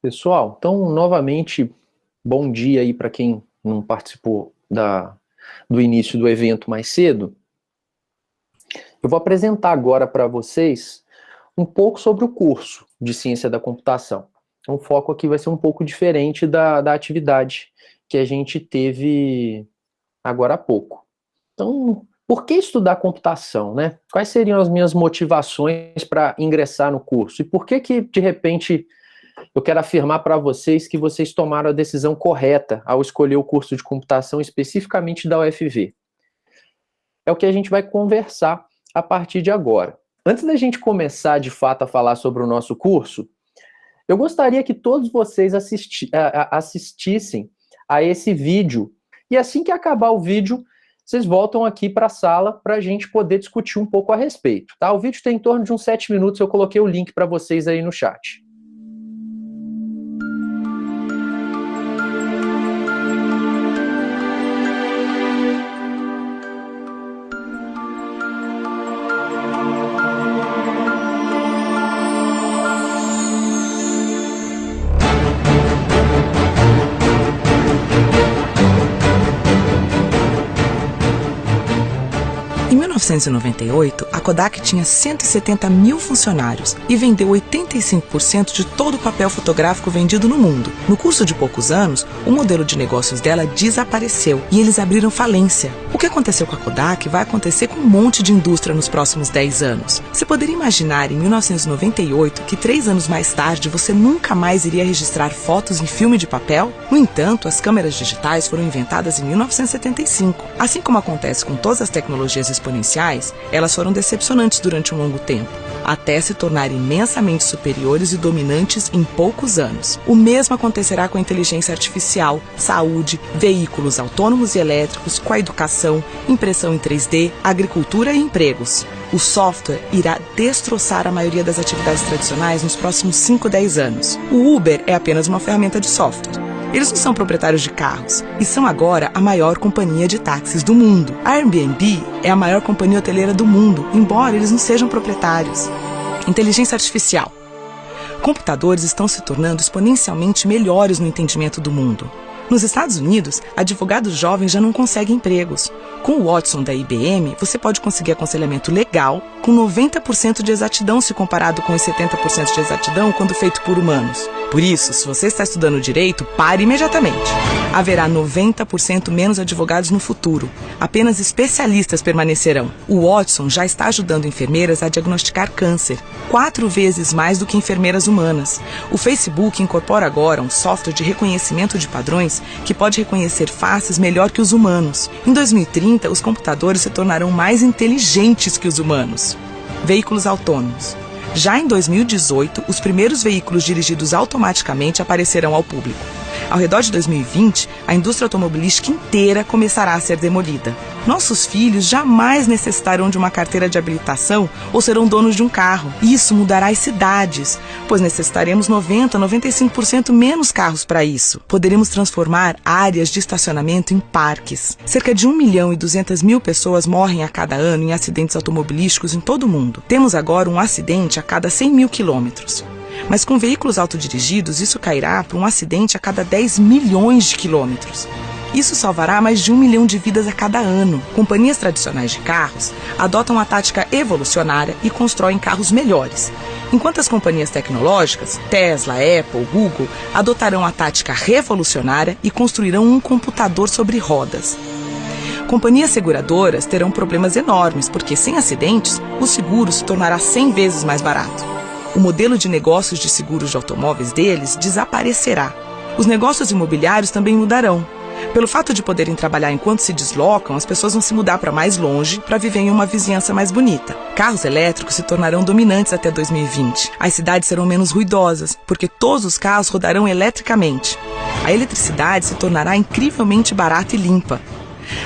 Pessoal, então, novamente, bom dia aí para quem não participou do início do evento mais cedo. Eu vou apresentar agora para vocês um pouco sobre o curso de Ciência da Computação. O foco aqui vai ser um pouco diferente da atividade que a gente teve agora há pouco. Então, por que estudar computação, né? Quais seriam as minhas motivações para ingressar no curso? E por que de repente, eu quero afirmar para vocês que vocês tomaram a decisão correta ao escolher o curso de computação especificamente da UFV? É o que a gente vai conversar a partir de agora. Antes da gente começar de fato a falar sobre o nosso curso, eu gostaria que todos vocês assistissem a esse vídeo. E assim que acabar o vídeo, vocês voltam aqui para a sala para a gente poder discutir um pouco a respeito. Tá? O vídeo tem em torno de uns 7 minutos, eu coloquei o link para vocês aí no chat. Em 1998, a Kodak tinha 170 mil funcionários e vendeu 85% de todo o papel fotográfico vendido no mundo. No curso de poucos anos, o modelo de negócios dela desapareceu e eles abriram falência. O que aconteceu com a Kodak vai acontecer com um monte de indústria nos próximos 10 anos. Você poderia imaginar em 1998 que 3 anos mais tarde você nunca mais iria registrar fotos em filme de papel? No entanto, as câmeras digitais foram inventadas em 1975. Assim como acontece com todas as tecnologias exponenciais, elas foram decepcionantes durante um longo tempo, até se tornarem imensamente superiores e dominantes em poucos anos. O mesmo acontecerá com a inteligência artificial, saúde, veículos autônomos e elétricos, com a educação, impressão em 3D, agricultura e empregos. O software irá destroçar a maioria das atividades tradicionais nos próximos 5 a 10 anos. O Uber é apenas uma ferramenta de software. Eles não são proprietários de carros e são agora a maior companhia de táxis do mundo. A Airbnb é a maior companhia hoteleira do mundo, embora eles não sejam proprietários. Inteligência artificial. Computadores estão se tornando exponencialmente melhores no entendimento do mundo. Nos Estados Unidos, advogados jovens já não conseguem empregos. Com o Watson da IBM, você pode conseguir aconselhamento legal com 90% de exatidão se comparado com os 70% de exatidão quando feito por humanos. Por isso, se você está estudando direito, pare imediatamente. Haverá 90% menos advogados no futuro. Apenas especialistas permanecerão. O Watson já está ajudando enfermeiras a diagnosticar câncer, 4 vezes mais do que enfermeiras humanas. O Facebook incorpora agora um software de reconhecimento de padrões que pode reconhecer faces melhor que os humanos. Em 2030, os computadores se tornarão mais inteligentes que os humanos. Veículos autônomos. Já em 2018, os primeiros veículos dirigidos automaticamente aparecerão ao público. Ao redor de 2020, a indústria automobilística inteira começará a ser demolida. Nossos filhos jamais necessitarão de uma carteira de habilitação ou serão donos de um carro. Isso mudará as cidades, pois necessitaremos 90 a 95% menos carros para isso. Poderemos transformar áreas de estacionamento em parques. Cerca de 1.200.000 pessoas morrem a cada ano em acidentes automobilísticos em todo o mundo. Temos agora um acidente a cada 100 mil quilômetros. Mas com veículos autodirigidos, isso cairá para um acidente a cada 10 milhões de quilômetros. Isso salvará mais de 1 milhão de vidas a cada ano. Companhias tradicionais de carros adotam a tática evolucionária e constroem carros melhores, enquanto as companhias tecnológicas, Tesla, Apple, Google, adotarão a tática revolucionária e construirão um computador sobre rodas. Companhias seguradoras terão problemas enormes, porque sem acidentes, o seguro se tornará 100 vezes mais barato. O modelo de negócios de seguros de automóveis deles desaparecerá. Os negócios imobiliários também mudarão. Pelo fato de poderem trabalhar enquanto se deslocam, as pessoas vão se mudar para mais longe para viver em uma vizinhança mais bonita. Carros elétricos se tornarão dominantes até 2020. As cidades serão menos ruidosas, porque todos os carros rodarão eletricamente. A eletricidade se tornará incrivelmente barata e limpa.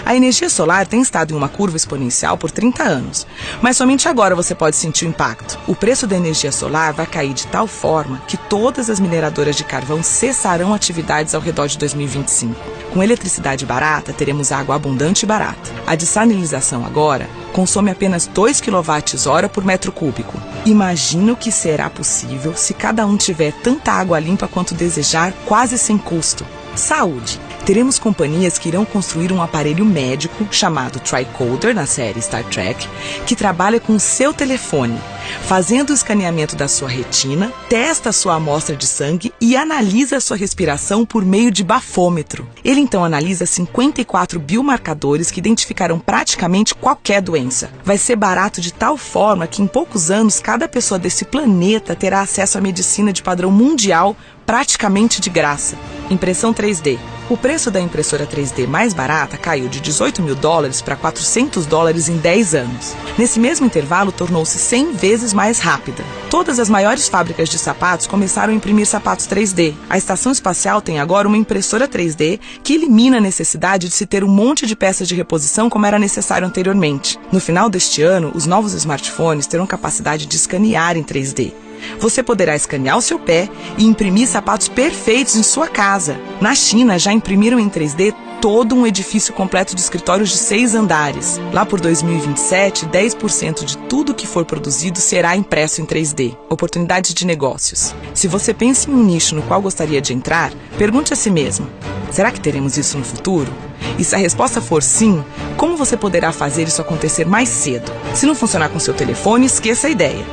A energia solar tem estado em uma curva exponencial por 30 anos, mas somente agora você pode sentir o impacto. O preço da energia solar vai cair de tal forma que todas as mineradoras de carvão cessarão atividades ao redor de 2025. Com eletricidade barata, teremos água abundante e barata. A dessalinização agora consome apenas 2 kWh por metro cúbico. Imagina o que será possível se cada um tiver tanta água limpa quanto desejar, quase sem custo. Saúde! Teremos companhias que irão construir um aparelho médico chamado Tricorder, na série Star Trek, que trabalha com o seu telefone, fazendo o escaneamento da sua retina, testa a sua amostra de sangue e analisa a sua respiração por meio de bafômetro. Ele então analisa 54 biomarcadores que identificarão praticamente qualquer doença. Vai ser barato de tal forma que em poucos anos cada pessoa desse planeta terá acesso à medicina de padrão mundial praticamente de graça. Impressão 3D. O preço da impressora 3D mais barata caiu de $18 mil para $400 em 10 anos. Nesse mesmo intervalo, tornou-se 100 vezes mais rápida. Todas as maiores fábricas de sapatos começaram a imprimir sapatos 3D. A Estação Espacial tem agora uma impressora 3D que elimina a necessidade de se ter um monte de peças de reposição como era necessário anteriormente. No final deste ano, os novos smartphones terão capacidade de escanear em 3D. Você poderá escanear o seu pé e imprimir sapatos perfeitos em sua casa. Na China, já imprimiram em 3D todo um edifício completo de escritórios de 6 andares. Lá por 2027, 10% de tudo que for produzido será impresso em 3D. Oportunidades de negócios. Se você pensa em um nicho no qual gostaria de entrar, pergunte a si mesmo: será que teremos isso no futuro? E se a resposta for sim, como você poderá fazer isso acontecer mais cedo? Se não funcionar com seu telefone, esqueça a ideia.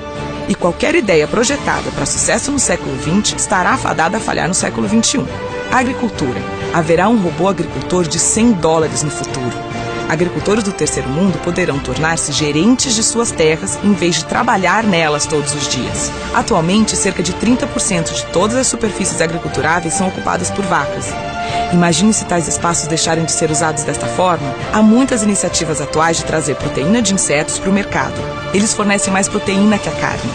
E qualquer ideia projetada para sucesso no século XX estará afadada a falhar no século XXI. Agricultura. Haverá um robô agricultor de $100 no futuro. Agricultores do terceiro mundo poderão tornar-se gerentes de suas terras em vez de trabalhar nelas todos os dias. Atualmente, cerca de 30% de todas as superfícies agriculturáveis são ocupadas por vacas. Imagine se tais espaços deixarem de ser usados desta forma. Há muitas iniciativas atuais de trazer proteína de insetos para o mercado. Eles fornecem mais proteína que a carne.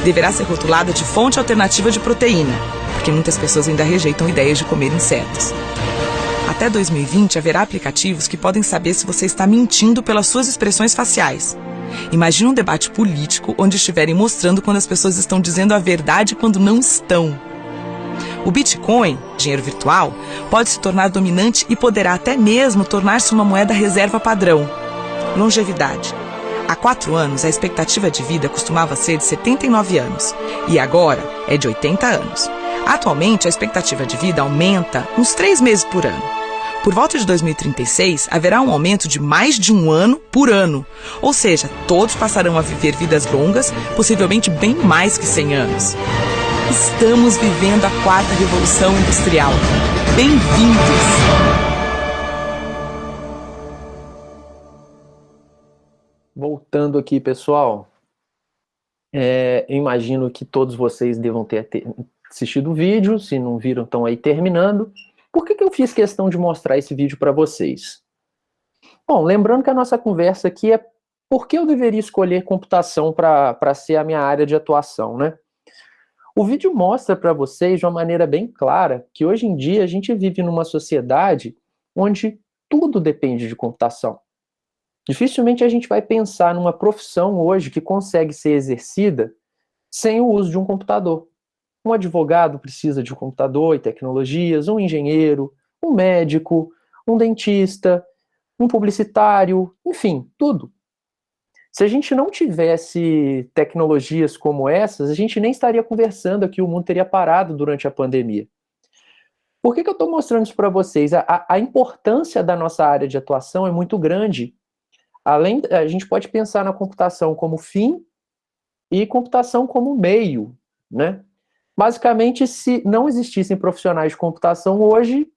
Deverá ser rotulada de fonte alternativa de proteína, porque muitas pessoas ainda rejeitam ideias de comer insetos. Até 2020 haverá aplicativos que podem saber se você está mentindo pelas suas expressões faciais. Imagine um debate político onde estiverem mostrando quando as pessoas estão dizendo a verdade quando não estão. O Bitcoin, dinheiro virtual, pode se tornar dominante e poderá até mesmo tornar-se uma moeda reserva padrão. Longevidade. Há 4 anos, a expectativa de vida costumava ser de 79 anos e agora é de 80 anos. Atualmente, a expectativa de vida aumenta uns 3 meses por ano. Por volta de 2036, haverá um aumento de mais de 1 ano por ano. Ou seja, todos passarão a viver vidas longas, possivelmente bem mais que 100 anos. Estamos vivendo a 4ª Revolução Industrial. Bem-vindos! Voltando aqui, pessoal, eu imagino que todos vocês devam ter assistido o vídeo, se não viram, estão aí terminando. Por que eu fiz questão de mostrar esse vídeo para vocês? Bom, lembrando que a nossa conversa aqui é por que eu deveria escolher computação para ser a minha área de atuação, né? O vídeo mostra para vocês de uma maneira bem clara que hoje em dia a gente vive numa sociedade onde tudo depende de computação. Dificilmente a gente vai pensar numa profissão hoje que consegue ser exercida sem o uso de um computador. Um advogado precisa de um computador e tecnologias, um engenheiro, um médico, um dentista, um publicitário, enfim, tudo. Se a gente não tivesse tecnologias como essas, a gente nem estaria conversando aqui, o mundo teria parado durante a pandemia. Por que eu estou mostrando isso para vocês? A importância da nossa área de atuação é muito grande. Além, a gente pode pensar na computação como fim e computação como meio, né? Basicamente, se não existissem profissionais de computação hoje,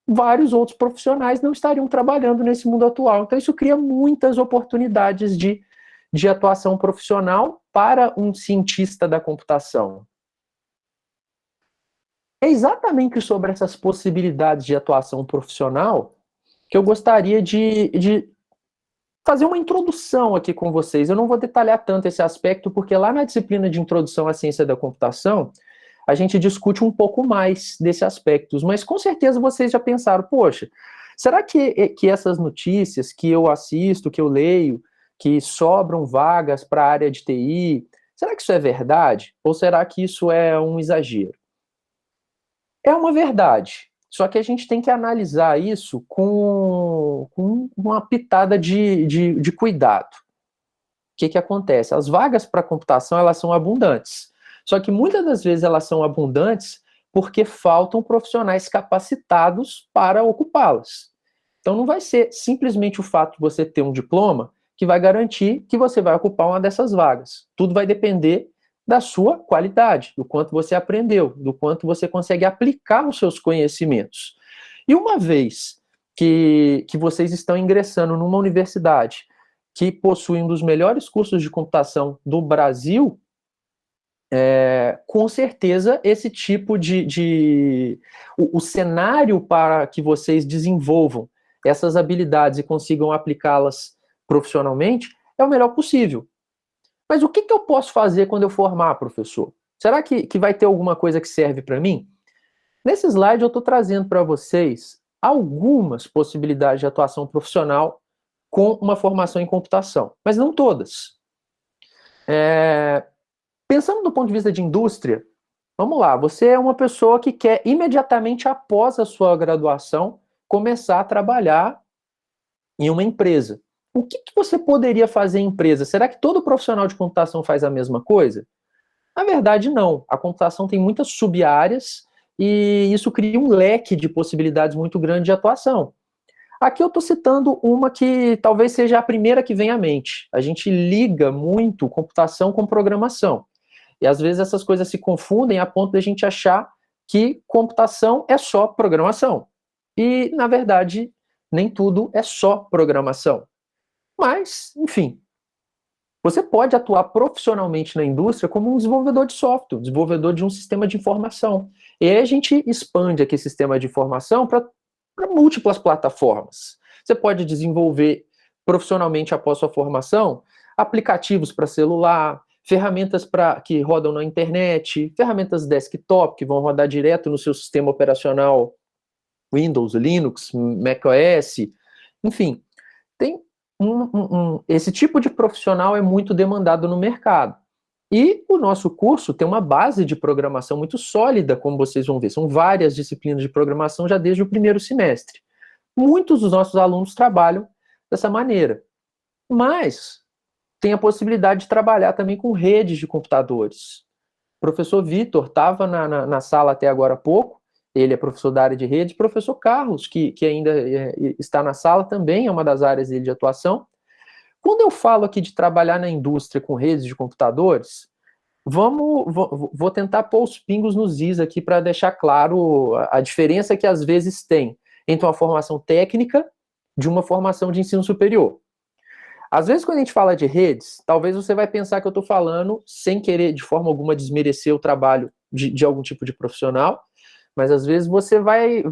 vários outros profissionais não estariam trabalhando nesse mundo atual. Então, isso cria muitas oportunidades de atuação profissional para um cientista da computação. É exatamente sobre essas possibilidades de atuação profissional que eu gostaria de fazer uma introdução aqui com vocês. Eu não vou detalhar tanto esse aspecto, porque lá na disciplina de Introdução à Ciência da Computação, a gente discute um pouco mais desses aspectos, mas com certeza vocês já pensaram, poxa, será que essas notícias que eu assisto, que eu leio, que sobram vagas para a área de TI, será que isso é verdade? Ou será que isso é um exagero? É uma verdade, só que a gente tem que analisar isso com uma pitada de cuidado. que acontece? As vagas para computação, elas são abundantes. Só que muitas das vezes elas são abundantes porque faltam profissionais capacitados para ocupá-las. Então não vai ser simplesmente o fato de você ter um diploma que vai garantir que você vai ocupar uma dessas vagas. Tudo vai depender da sua qualidade, do quanto você aprendeu, do quanto você consegue aplicar os seus conhecimentos. E uma vez que vocês estão ingressando numa universidade que possui um dos melhores cursos de computação do Brasil, com certeza esse tipo o cenário para que vocês desenvolvam essas habilidades e consigam aplicá-las profissionalmente é o melhor possível. Mas o que eu posso fazer quando eu formar, professor? Será que vai ter alguma coisa que serve para mim? Nesse slide eu estou trazendo para vocês algumas possibilidades de atuação profissional com uma formação em computação, mas não todas. Pensando do ponto de vista de indústria, vamos lá, você é uma pessoa que quer imediatamente após a sua graduação começar a trabalhar em uma empresa. O que você poderia fazer em empresa? Será que todo profissional de computação faz a mesma coisa? Na verdade, não. A computação tem muitas sub-áreas e isso cria um leque de possibilidades muito grande de atuação. Aqui eu estou citando uma que talvez seja a primeira que vem à mente. A gente liga muito computação com programação. E às vezes essas coisas se confundem a ponto de a gente achar que computação é só programação. E, na verdade, nem tudo é só programação. Mas, enfim, você pode atuar profissionalmente na indústria como um desenvolvedor de software, desenvolvedor de um sistema de informação. E aí a gente expande aqui o sistema de informação para múltiplas plataformas. Você pode desenvolver profissionalmente após sua formação aplicativos para celular, ferramentas que rodam na internet, ferramentas desktop que vão rodar direto no seu sistema operacional Windows, Linux, macOS, enfim, tem esse tipo de profissional é muito demandado no mercado. E o nosso curso tem uma base de programação muito sólida, como vocês vão ver. São várias disciplinas de programação já desde o primeiro semestre. Muitos dos nossos alunos trabalham dessa maneira. Mas tem a possibilidade de trabalhar também com redes de computadores. O professor Vitor estava na sala até agora há pouco, ele é professor da área de redes. Professor Carlos, que ainda está na sala, também é uma das áreas dele de atuação. Quando eu falo aqui de trabalhar na indústria com redes de computadores, vou tentar pôr os pingos nos is aqui para deixar claro a diferença que às vezes tem entre uma formação técnica de uma formação de ensino superior. Às vezes, quando a gente fala de redes, talvez você vai pensar que eu estou falando, sem querer de forma alguma desmerecer o trabalho de algum tipo de profissional, mas às vezes você vai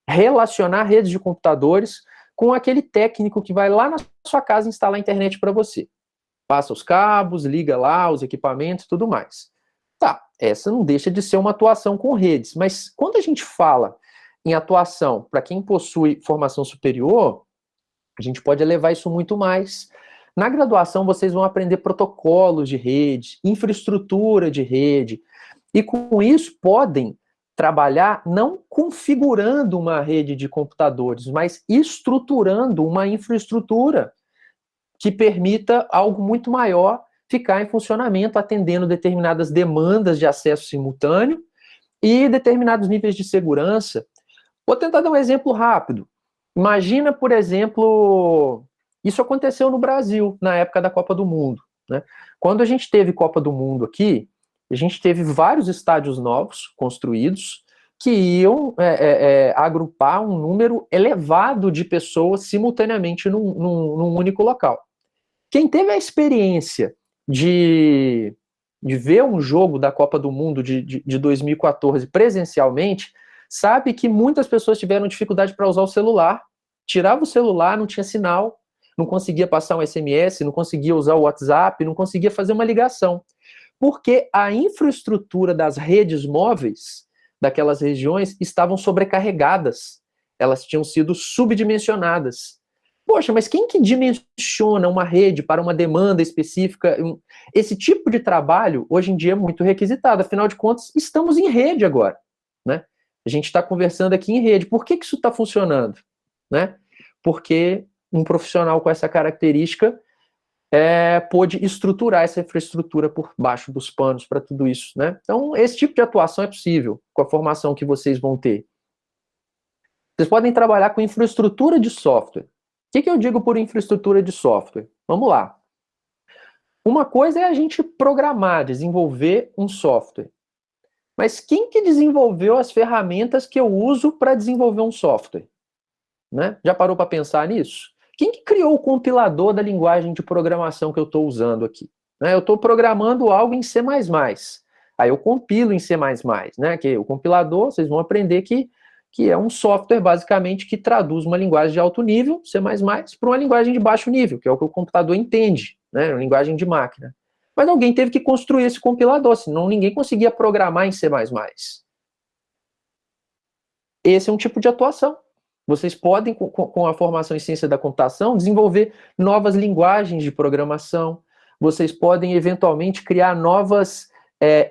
relacionar redes de computadores com aquele técnico que vai lá na sua casa instalar a internet para você. Passa os cabos, liga lá os equipamentos e tudo mais. Tá, essa não deixa de ser uma atuação com redes, mas quando a gente fala em atuação para quem possui formação superior, a gente pode elevar isso muito mais. Na graduação, vocês vão aprender protocolos de rede, infraestrutura de rede, e com isso podem trabalhar não configurando uma rede de computadores, mas estruturando uma infraestrutura que permita algo muito maior ficar em funcionamento, atendendo determinadas demandas de acesso simultâneo e determinados níveis de segurança. Vou tentar dar um exemplo rápido. Imagina, por exemplo, isso aconteceu no Brasil, na época da Copa do Mundo, né? Quando a gente teve Copa do Mundo aqui, a gente teve vários estádios novos construídos que iam agrupar um número elevado de pessoas simultaneamente num único local. Quem teve a experiência de ver um jogo da Copa do Mundo de 2014 presencialmente, sabe que muitas pessoas tiveram dificuldade para usar o celular. Tirava o celular, não tinha sinal, não conseguia passar um SMS, não conseguia usar o WhatsApp, não conseguia fazer uma ligação. Porque a infraestrutura das redes móveis daquelas regiões estavam sobrecarregadas. Elas tinham sido subdimensionadas. Poxa, mas quem que dimensiona uma rede para uma demanda específica? Esse tipo de trabalho, hoje em dia, é muito requisitado. Afinal de contas, estamos em rede agora, né? A gente está conversando aqui em rede. Por que isso está funcionando? Né? Porque um profissional com essa característica pôde estruturar essa infraestrutura por baixo dos panos para tudo isso, né? Então, esse tipo de atuação é possível com a formação que vocês vão ter. Vocês podem trabalhar com infraestrutura de software. O que eu digo por infraestrutura de software? Vamos lá. Uma coisa é a gente programar, desenvolver um software. Mas quem que desenvolveu as ferramentas que eu uso para desenvolver um software? Né? Já parou para pensar nisso? Quem que criou o compilador da linguagem de programação que eu estou usando aqui? Né? Eu estou programando algo em C++. Aí eu compilo em C++, né? Que o compilador, vocês vão aprender que é um software, basicamente, que traduz uma linguagem de alto nível, C++, para uma linguagem de baixo nível, que é o que o computador entende, né? Uma linguagem de máquina. Mas alguém teve que construir esse compilador, senão ninguém conseguia programar em C++. Esse é um tipo de atuação. Vocês podem, com a formação em ciência da computação, desenvolver novas linguagens de programação. Vocês podem, eventualmente, criar novas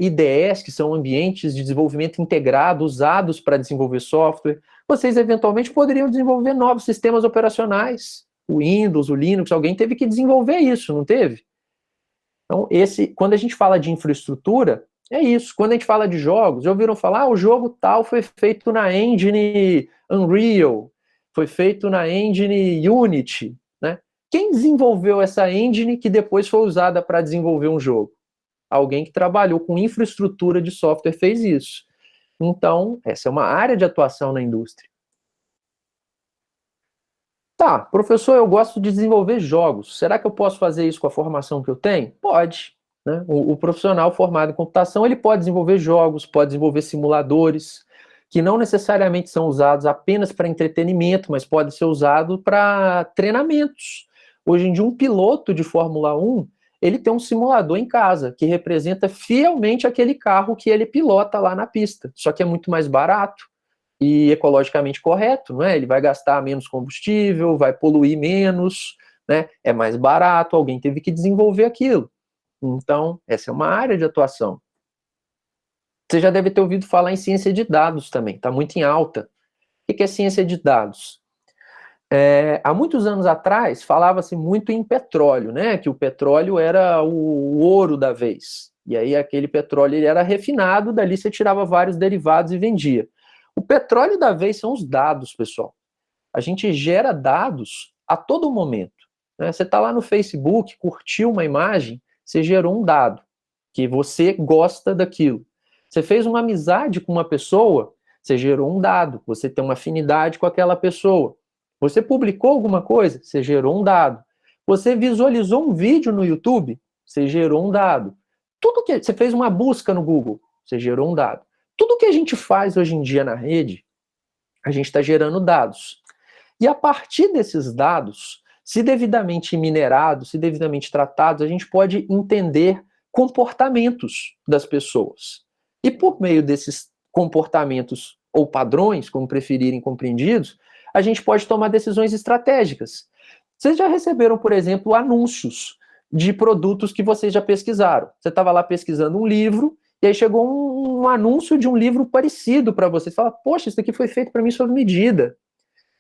IDEs, que são ambientes de desenvolvimento integrado, usados para desenvolver software. Vocês, eventualmente, poderiam desenvolver novos sistemas operacionais. O Windows, o Linux, alguém teve que desenvolver isso, não teve? Então, quando a gente fala de infraestrutura, é isso. Quando a gente fala de jogos, já ouviram falar, o jogo tal foi feito na engine Unreal, foi feito na engine Unity, né? Quem desenvolveu essa engine que depois foi usada para desenvolver um jogo? Alguém que trabalhou com infraestrutura de software fez isso. Então, essa é uma área de atuação na indústria. Tá, professor, eu gosto de desenvolver jogos. Será que eu posso fazer isso com a formação que eu tenho? Pode. Né? O profissional formado em computação, ele pode desenvolver jogos, pode desenvolver simuladores, que não necessariamente são usados apenas para entretenimento, mas pode ser usado para treinamentos. Hoje em dia, um piloto de Fórmula 1, ele tem um simulador em casa, que representa fielmente aquele carro que ele pilota lá na pista, só que é muito mais barato e ecologicamente correto, não é? Ele vai gastar menos combustível, vai poluir menos, né? É mais barato, alguém teve que desenvolver aquilo. Então, essa é uma área de atuação. Você já deve ter ouvido falar em ciência de dados também, está muito em alta. O que é ciência de dados? Há muitos anos atrás, falava-se muito em petróleo, né? Que o petróleo era o ouro da vez. E aí aquele petróleo ele era refinado, dali você tirava vários derivados e vendia. O petróleo da vez são os dados, pessoal. A gente gera dados a todo momento. Né? Você está lá no Facebook, curtiu uma imagem, você gerou um dado, que você gosta daquilo. Você fez uma amizade com uma pessoa, você gerou um dado, você tem uma afinidade com aquela pessoa. Você publicou alguma coisa, você gerou um dado. Você visualizou um vídeo no YouTube, você gerou um dado. Tudo que você fez uma busca no Google, você gerou um dado. Tudo que a gente faz hoje em dia na rede, a gente está gerando dados. E a partir desses dados, se devidamente minerados, se devidamente tratados, a gente pode entender comportamentos das pessoas. E por meio desses comportamentos ou padrões, como preferirem compreendidos, a gente pode tomar decisões estratégicas. Vocês já receberam, por exemplo, anúncios de produtos que vocês já pesquisaram. Você estava lá pesquisando um livro, e aí chegou um anúncio de um livro parecido para você. Você fala, poxa, isso aqui foi feito para mim sob medida.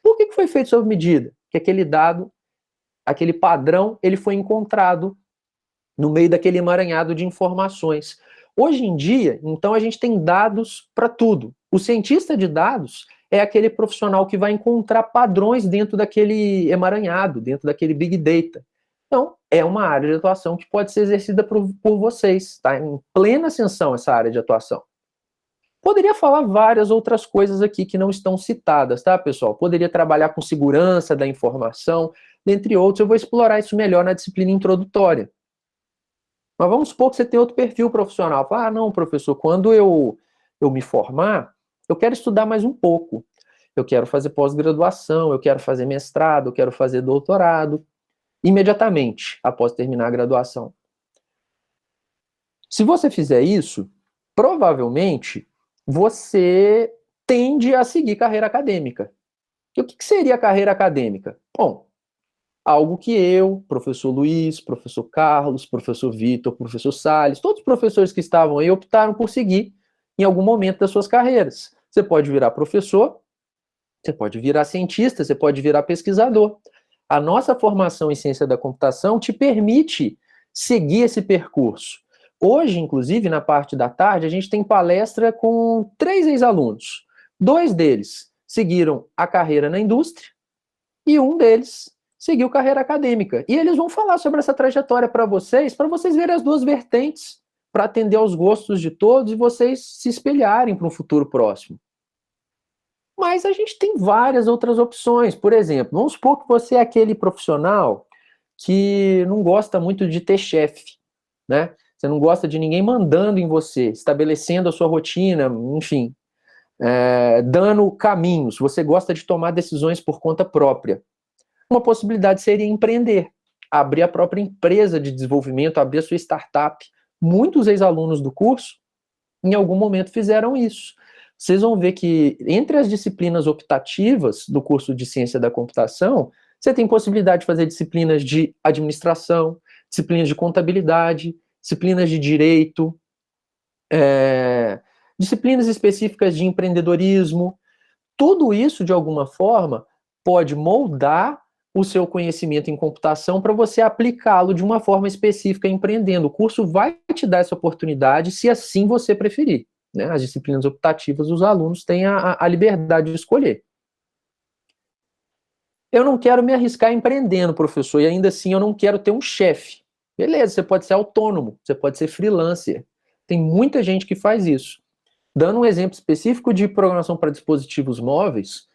Por que foi feito sob medida? Que aquele dado, aquele padrão, ele foi encontrado no meio daquele emaranhado de informações. Hoje em dia, então, a gente tem dados para tudo. O cientista de dados é aquele profissional que vai encontrar padrões dentro daquele emaranhado, dentro daquele big data. Então, é uma área de atuação que pode ser exercida por vocês. Está em plena ascensão essa área de atuação. Poderia falar várias outras coisas aqui que não estão citadas, tá, pessoal? Poderia trabalhar com segurança da informação, dentre outros. Eu vou explorar isso melhor na disciplina introdutória. Mas vamos supor que você tem outro perfil profissional. Fala, não, professor, quando eu me formar, eu quero estudar mais um pouco. Eu quero fazer pós-graduação, eu quero fazer mestrado, eu quero fazer doutorado, imediatamente após terminar a graduação. Se você fizer isso, provavelmente você tende a seguir carreira acadêmica. E o que seria a carreira acadêmica? Bom, algo que eu, professor Luiz, professor Carlos, professor Vitor, professor Salles, todos os professores que estavam aí optaram por seguir em algum momento das suas carreiras. Você pode virar professor, você pode virar cientista, você pode virar pesquisador. A nossa formação em ciência da computação te permite seguir esse percurso. Hoje, inclusive, na parte da tarde, a gente tem palestra com 3 ex-alunos. 2 deles seguiram a carreira na indústria e um deles seguiu carreira acadêmica. E eles vão falar sobre essa trajetória para vocês verem as 2 vertentes, para atender aos gostos de todos e vocês se espelharem para um futuro próximo. Mas a gente tem várias outras opções. Por exemplo, vamos supor que você é aquele profissional que não gosta muito de ter chefe, né? Você não gosta de ninguém mandando em você, estabelecendo a sua rotina, enfim, dando caminhos. Você gosta de tomar decisões por conta própria. Uma possibilidade seria empreender, abrir a própria empresa de desenvolvimento, abrir a sua startup. Muitos ex-alunos do curso, em algum momento, fizeram isso. Vocês vão ver que, entre as disciplinas optativas do curso de Ciência da Computação, você tem possibilidade de fazer disciplinas de administração, disciplinas de contabilidade, disciplinas de direito, disciplinas específicas de empreendedorismo. Tudo isso, de alguma forma, pode moldar o seu conhecimento em computação para você aplicá-lo de uma forma específica empreendendo. O curso vai te dar essa oportunidade se assim você preferir. Né? As disciplinas optativas, os alunos têm a liberdade de escolher. Eu não quero me arriscar empreendendo, professor, e ainda assim eu não quero ter um chefe. Beleza, você pode ser autônomo, você pode ser freelancer. Tem muita gente que faz isso. Dando um exemplo específico de programação para dispositivos móveis,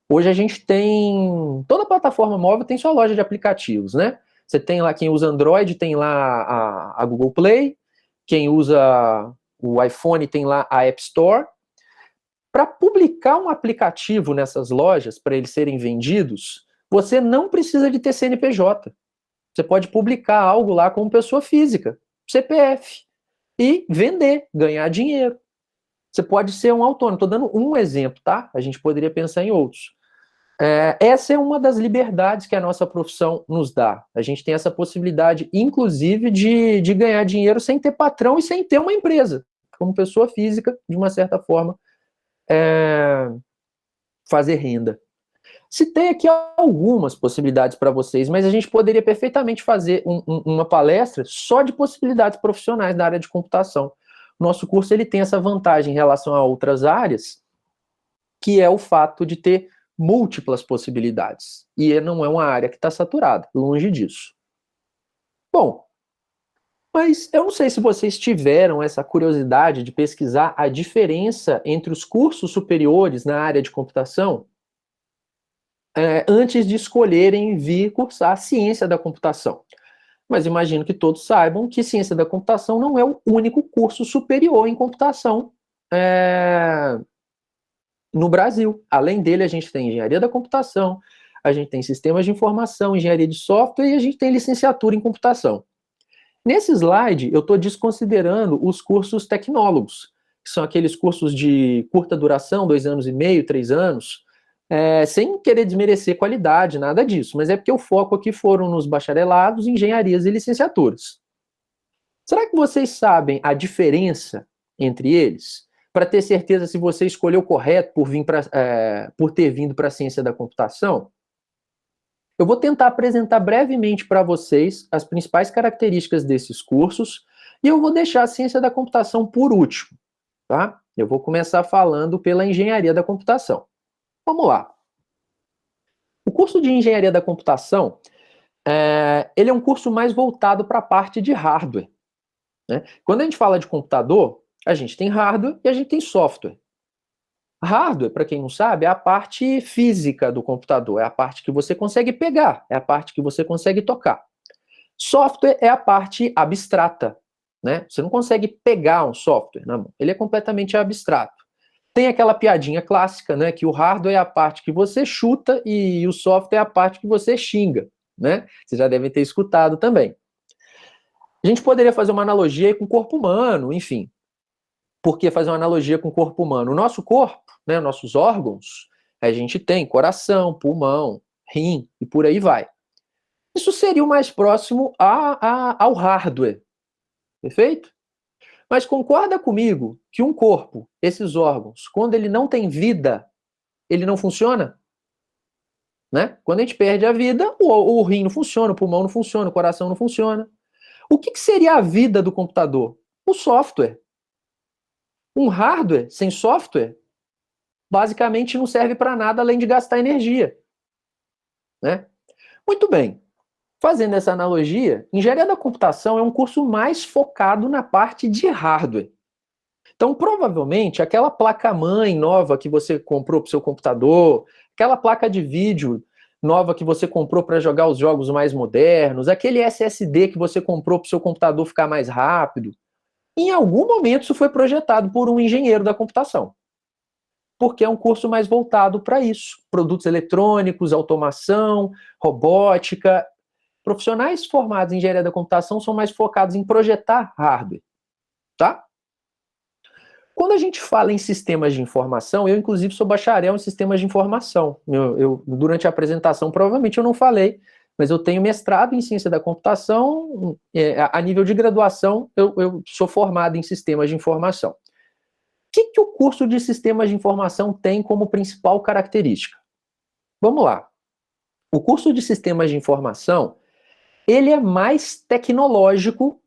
hoje a gente tem... Toda plataforma móvel tem sua loja de aplicativos, né? Você tem lá, quem usa Android tem lá a Google Play, quem usa o iPhone tem lá a App Store. Para publicar um aplicativo nessas lojas, para eles serem vendidos, você não precisa de ter CNPJ. Você pode publicar algo lá como pessoa física, CPF, e vender, ganhar dinheiro. Você pode ser um autônomo. Estou dando um exemplo, tá? A gente poderia pensar em outros. Essa é uma das liberdades que a nossa profissão nos dá. A gente tem essa possibilidade, inclusive, de ganhar dinheiro sem ter patrão e sem ter uma empresa. Como pessoa física, de uma certa forma, fazer renda. Citei aqui algumas possibilidades para vocês, mas a gente poderia perfeitamente fazer uma palestra só de possibilidades profissionais da área de computação. Nosso curso ele tem essa vantagem em relação a outras áreas, que é o fato de ter múltiplas possibilidades. E não é uma área que está saturada, longe disso. Bom, mas eu não sei se vocês tiveram essa curiosidade de pesquisar a diferença entre os cursos superiores na área de computação antes de escolherem vir cursar ciência da computação. Mas imagino que todos saibam que ciência da computação não é o único curso superior em computação no Brasil. Além dele, a gente tem engenharia da computação, a gente tem sistemas de informação, engenharia de software e a gente tem licenciatura em computação. Nesse slide, eu estou desconsiderando os cursos tecnólogos, que são aqueles cursos de curta duração, 2 anos e meio, 3 anos, sem querer desmerecer qualidade, nada disso, mas é porque o foco aqui foram nos bacharelados, engenharias e licenciaturas. Será que vocês sabem a diferença entre eles? Para ter certeza se você escolheu correto por ter vindo para a ciência da computação? Eu vou tentar apresentar brevemente para vocês as principais características desses cursos e eu vou deixar a ciência da computação por último, tá? Eu vou começar falando pela engenharia da computação. Vamos lá. O curso de engenharia da computação, ele é um curso mais voltado para a parte de hardware. Né? Quando a gente fala de computador, a gente tem hardware e a gente tem software. Hardware, para quem não sabe, é a parte física do computador, é a parte que você consegue pegar, é a parte que você consegue tocar. Software é a parte abstrata, né? Você não consegue pegar um software na mão, ele é completamente abstrato. Tem aquela piadinha clássica, né, que o hardware é a parte que você chuta e o software é a parte que você xinga, né? Vocês já devem ter escutado também. A gente poderia fazer uma analogia com o corpo humano, enfim. Por que fazer uma analogia com o corpo humano? O nosso corpo, né, nossos órgãos, a gente tem coração, pulmão, rim e por aí vai. Isso seria o mais próximo ao hardware, perfeito? Mas concorda comigo que um corpo, esses órgãos, quando ele não tem vida, ele não funciona? né? Quando a gente perde a vida, o rim não funciona, o pulmão não funciona, o coração não funciona. O que seria a vida do computador? O software. Um hardware sem software, basicamente não serve para nada além de gastar energia, né? Muito bem. Fazendo essa analogia, engenharia da computação é um curso mais focado na parte de hardware. Então, provavelmente, aquela placa-mãe nova que você comprou para o seu computador, aquela placa de vídeo nova que você comprou para jogar os jogos mais modernos, aquele SSD que você comprou para o seu computador ficar mais rápido, em algum momento isso foi projetado por um engenheiro da computação. Porque é um curso mais voltado para isso. Produtos eletrônicos, automação, robótica. Profissionais formados em engenharia da computação são mais focados em projetar hardware, tá? Quando a gente fala em sistemas de informação, eu inclusive sou bacharel em sistemas de informação. Durante a apresentação, provavelmente eu não falei, mas eu tenho mestrado em ciência da computação, a nível de graduação, eu sou formado em sistemas de informação. O que o curso de sistemas de informação tem como principal característica? Vamos lá. O curso de sistemas de informação, ele é mais tecnológico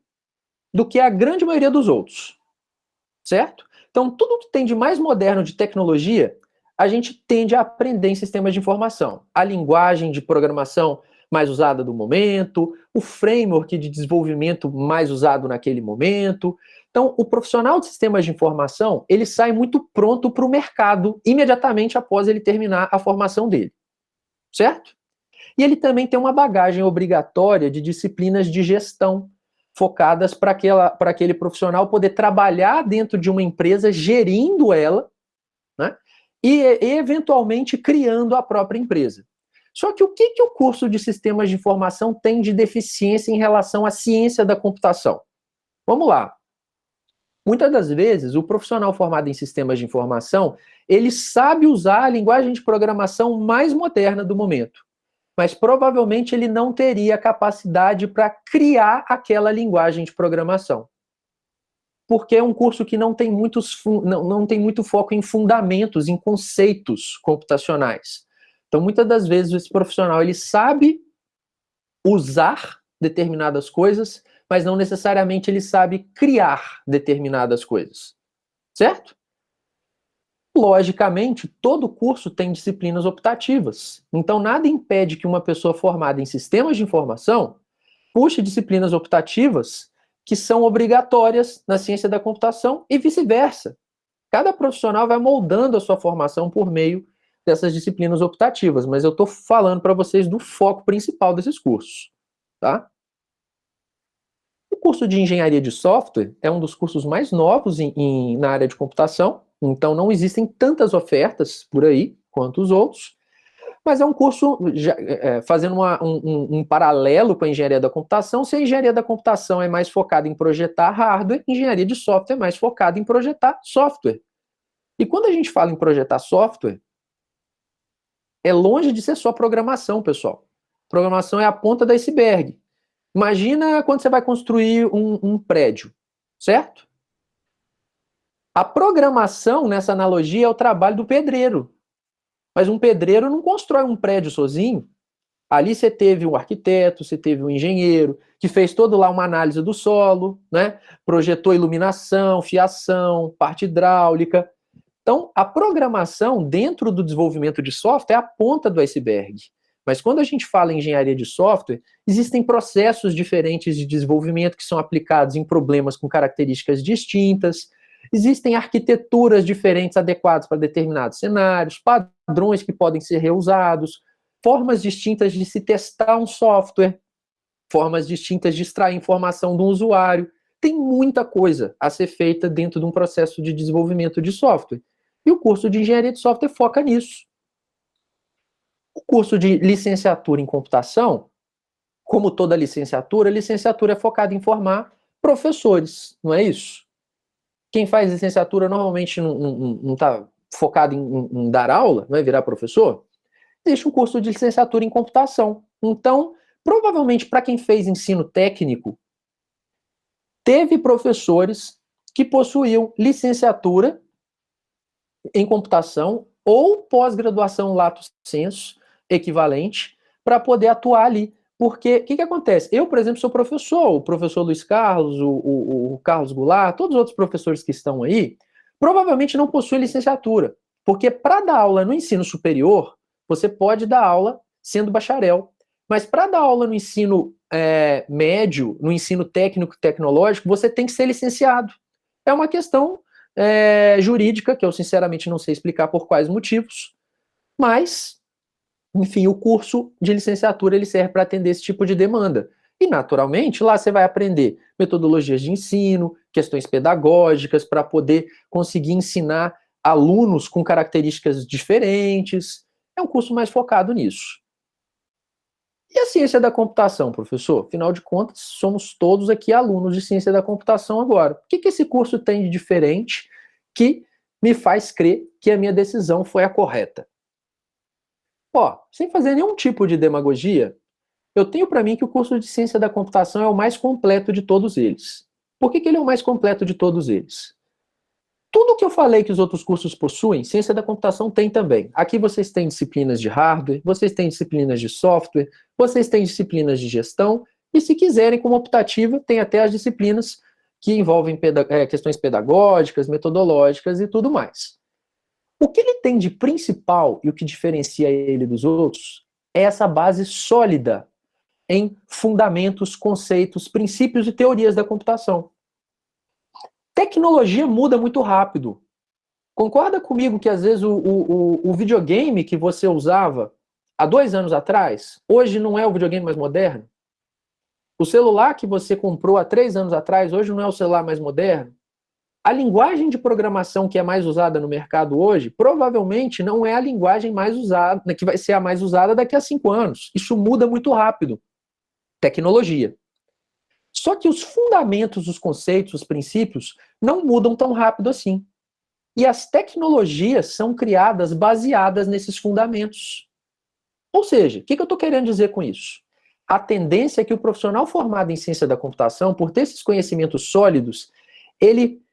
do que a grande maioria dos outros, certo? Então, tudo que tem de mais moderno de tecnologia, a gente tende a aprender em sistemas de informação. A linguagem de programação mais usada do momento, o framework de desenvolvimento mais usado naquele momento. Então, o profissional de sistemas de informação, ele sai muito pronto para o mercado imediatamente após ele terminar a formação dele, certo? E ele também tem uma bagagem obrigatória de disciplinas de gestão, focadas para aquele profissional poder trabalhar dentro de uma empresa, gerindo ela, né? E eventualmente criando a própria empresa. Só que o que o curso de sistemas de informação tem de deficiência em relação à ciência da computação? Vamos lá. Muitas das vezes, o profissional formado em sistemas de informação, ele sabe usar a linguagem de programação mais moderna do momento, mas provavelmente ele não teria capacidade para criar aquela linguagem de programação. Porque é um curso que não tem muito foco em fundamentos, em conceitos computacionais. Então, muitas das vezes, esse profissional ele sabe usar determinadas coisas, mas não necessariamente ele sabe criar determinadas coisas. Certo? Logicamente, todo curso tem disciplinas optativas. Então, nada impede que uma pessoa formada em sistemas de informação puxe disciplinas optativas que são obrigatórias na ciência da computação e vice-versa. Cada profissional vai moldando a sua formação por meio dessas disciplinas optativas, mas eu estou falando para vocês do foco principal desses cursos. Tá? O curso de engenharia de software é um dos cursos mais novos na área de computação, então não existem tantas ofertas por aí quanto os outros, mas é um curso, fazendo um paralelo com a engenharia da computação. Se a engenharia da computação é mais focada em projetar hardware, a engenharia de software é mais focada em projetar software. E quando a gente fala em projetar software, é longe de ser só programação, pessoal. Programação é a ponta do iceberg. Imagina quando você vai construir um prédio, certo? A programação, nessa analogia, é o trabalho do pedreiro. Mas um pedreiro não constrói um prédio sozinho. Ali você teve um arquiteto, você teve um engenheiro, que fez toda lá uma análise do solo, né? Projetou iluminação, fiação, parte hidráulica. Então, a programação dentro do desenvolvimento de software é a ponta do iceberg. Mas quando a gente fala em engenharia de software, existem processos diferentes de desenvolvimento que são aplicados em problemas com características distintas, existem arquiteturas diferentes adequadas para determinados cenários, padrões que podem ser reusados, formas distintas de se testar um software, formas distintas de extrair informação do usuário. Tem muita coisa a ser feita dentro de um processo de desenvolvimento de software. E o curso de engenharia de software foca nisso. O curso de licenciatura em computação, como toda licenciatura, a licenciatura é focada em formar professores, não é isso? Quem faz licenciatura normalmente não está focado em dar aula, não é virar professor. Existe um curso de licenciatura em computação. Então, provavelmente para quem fez ensino técnico, teve professores que possuíam licenciatura em computação ou pós-graduação lato sensu equivalente para poder atuar ali. Porque o que acontece? Eu, por exemplo, sou professor, o professor Luiz Carlos, o Carlos Goulart, todos os outros professores que estão aí, provavelmente não possuem licenciatura. Porque para dar aula no ensino superior, você pode dar aula sendo bacharel. Mas para dar aula no ensino médio, no ensino técnico e tecnológico, você tem que ser licenciado. É uma questão jurídica, que eu sinceramente não sei explicar por quais motivos, mas, enfim, o curso de licenciatura ele serve para atender esse tipo de demanda. E, naturalmente, lá você vai aprender metodologias de ensino, questões pedagógicas, para poder conseguir ensinar alunos com características diferentes. É um curso mais focado nisso. E a ciência da computação, professor? Afinal de contas, somos todos aqui alunos de ciência da computação agora. O que esse curso tem de diferente que me faz crer que a minha decisão foi a correta? Ó, sem fazer nenhum tipo de demagogia, eu tenho para mim que o curso de ciência da computação é o mais completo de todos eles. Por que ele é o mais completo de todos eles? Tudo que eu falei que os outros cursos possuem, ciência da computação tem também. Aqui vocês têm disciplinas de hardware, vocês têm disciplinas de software, vocês têm disciplinas de gestão, e se quiserem, como optativa, tem até as disciplinas que envolvem questões pedagógicas, metodológicas e tudo mais. O que ele tem de principal e o que diferencia ele dos outros é essa base sólida em fundamentos, conceitos, princípios e teorias da computação. Tecnologia muda muito rápido. Concorda comigo que às vezes o videogame que você usava há 2 anos atrás, hoje não é o videogame mais moderno? O celular que você comprou há 3 anos atrás, hoje não é o celular mais moderno? A linguagem de programação que é mais usada no mercado hoje, provavelmente não é a linguagem mais usada, que vai ser a mais usada daqui a 5 anos. Isso muda muito rápido. Tecnologia. Só que os fundamentos, os conceitos, os princípios não mudam tão rápido assim. E as tecnologias são criadas baseadas nesses fundamentos. Ou seja, o que eu estou querendo dizer com isso? A tendência é que o profissional formado em ciência da computação, por ter esses conhecimentos sólidos, ele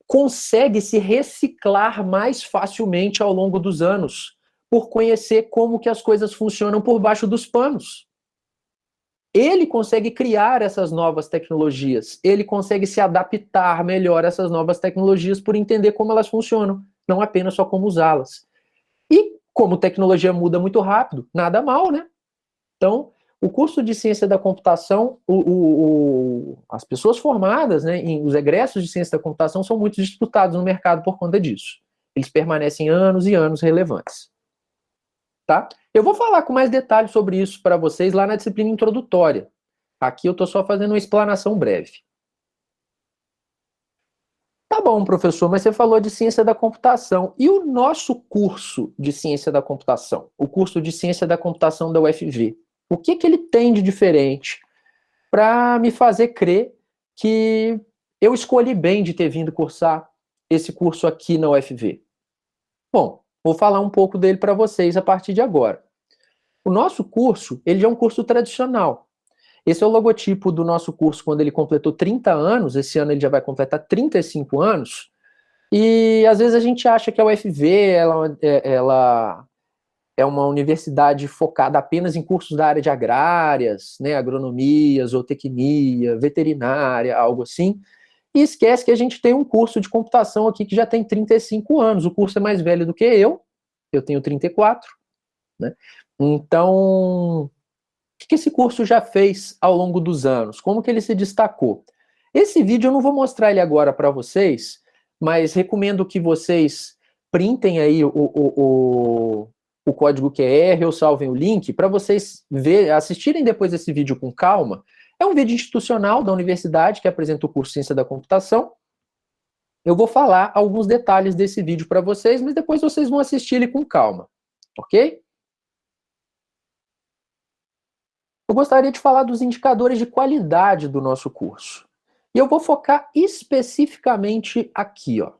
consegue se reciclar mais facilmente ao longo dos anos, por conhecer como que as coisas funcionam por baixo dos panos. Ele consegue criar essas novas tecnologias, ele consegue se adaptar melhor a essas novas tecnologias por entender como elas funcionam, não apenas só como usá-las. E como tecnologia muda muito rápido, nada mal, né? Então, o curso de ciência da computação, as pessoas formadas, né, os egressos de ciência da computação são muito disputados no mercado por conta disso. Eles permanecem anos e anos relevantes. Tá? Eu vou falar com mais detalhes sobre isso para vocês lá na disciplina introdutória. Aqui eu estou só fazendo uma explanação breve. Tá bom, professor, mas você falou de ciência da computação. E o nosso curso de ciência da computação? O curso de ciência da computação da UFV? O que ele tem de diferente para me fazer crer que eu escolhi bem de ter vindo cursar esse curso aqui na UFV? Bom, vou falar um pouco dele para vocês a partir de agora. O nosso curso, ele é um curso tradicional. Esse é o logotipo do nosso curso quando ele completou 30 anos, esse ano ele já vai completar 35 anos, e às vezes a gente acha que a UFV ela é uma universidade focada apenas em cursos da área de agrárias, né, agronomia, zootecnia, veterinária, algo assim, e esquece que a gente tem um curso de computação aqui que já tem 35 anos, o curso é mais velho do que eu tenho 34, né? Então, o que esse curso já fez ao longo dos anos? Como que ele se destacou? Esse vídeo eu não vou mostrar ele agora para vocês, mas recomendo que vocês printem aí o código QR ou salvem o link para vocês assistirem depois esse vídeo com calma. É um vídeo institucional da universidade que apresenta o curso de Ciência da Computação. Eu vou falar alguns detalhes desse vídeo para vocês, mas depois vocês vão assistir ele com calma, ok? Eu gostaria de falar dos indicadores de qualidade do nosso curso. E eu vou focar especificamente aqui, ó,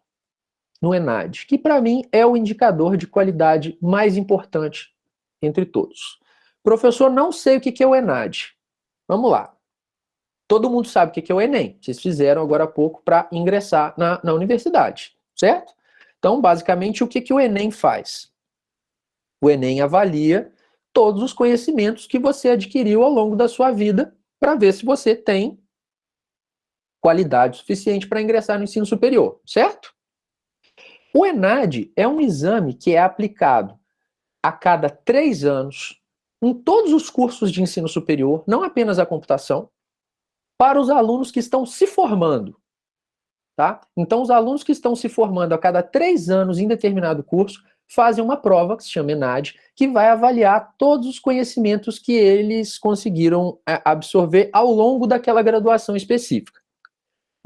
no ENAD, que para mim é o indicador de qualidade mais importante entre todos. Professor, não sei o que é o ENAD. Vamos lá. Todo mundo sabe o que é o Enem. Vocês fizeram agora há pouco para ingressar na universidade, certo? Então, basicamente, o que o Enem faz? O Enem avalia todos os conhecimentos que você adquiriu ao longo da sua vida para ver se você tem qualidade suficiente para ingressar no ensino superior, certo? O ENAD é um exame que é aplicado a cada 3 anos em todos os cursos de ensino superior, não apenas a computação, para os alunos que estão se formando. Tá? Então, os alunos que estão se formando a cada 3 anos em determinado curso fazem uma prova, que se chama ENAD, que vai avaliar todos os conhecimentos que eles conseguiram absorver ao longo daquela graduação específica.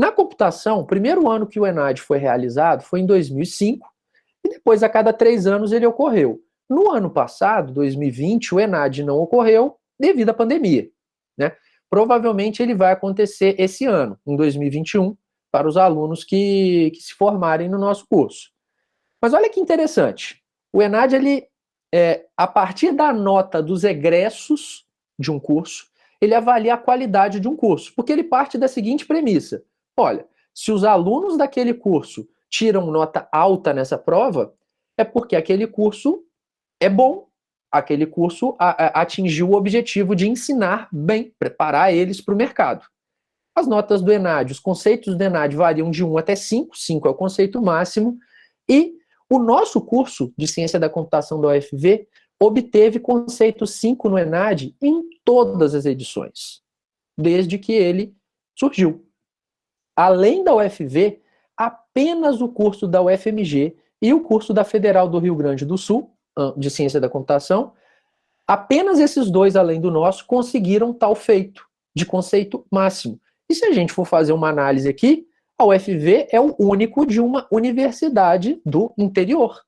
Na computação, o primeiro ano que o ENAD foi realizado foi em 2005, e depois, a cada 3 anos, ele ocorreu. No ano passado, 2020, o ENAD não ocorreu devido à pandemia, né? Provavelmente ele vai acontecer esse ano, em 2021, para os alunos que se formarem no nosso curso. Mas olha que interessante, o ENAD, a partir da nota dos egressos de um curso, ele avalia a qualidade de um curso, porque ele parte da seguinte premissa: olha, se os alunos daquele curso tiram nota alta nessa prova, é porque aquele curso é bom, aquele curso atingiu o objetivo de ensinar bem, preparar eles para o mercado. As notas do ENAD, os conceitos do ENAD variam de 1 até 5, 5 é o conceito máximo, e o nosso curso de Ciência da Computação da UFV obteve conceito 5 no ENAD em todas as edições, desde que ele surgiu. Além da UFV, apenas o curso da UFMG e o curso da Federal do Rio Grande do Sul, de Ciência da Computação, apenas esses dois, além do nosso, conseguiram tal feito de conceito máximo. E se a gente for fazer uma análise aqui, a UFV é o único de uma universidade do interior,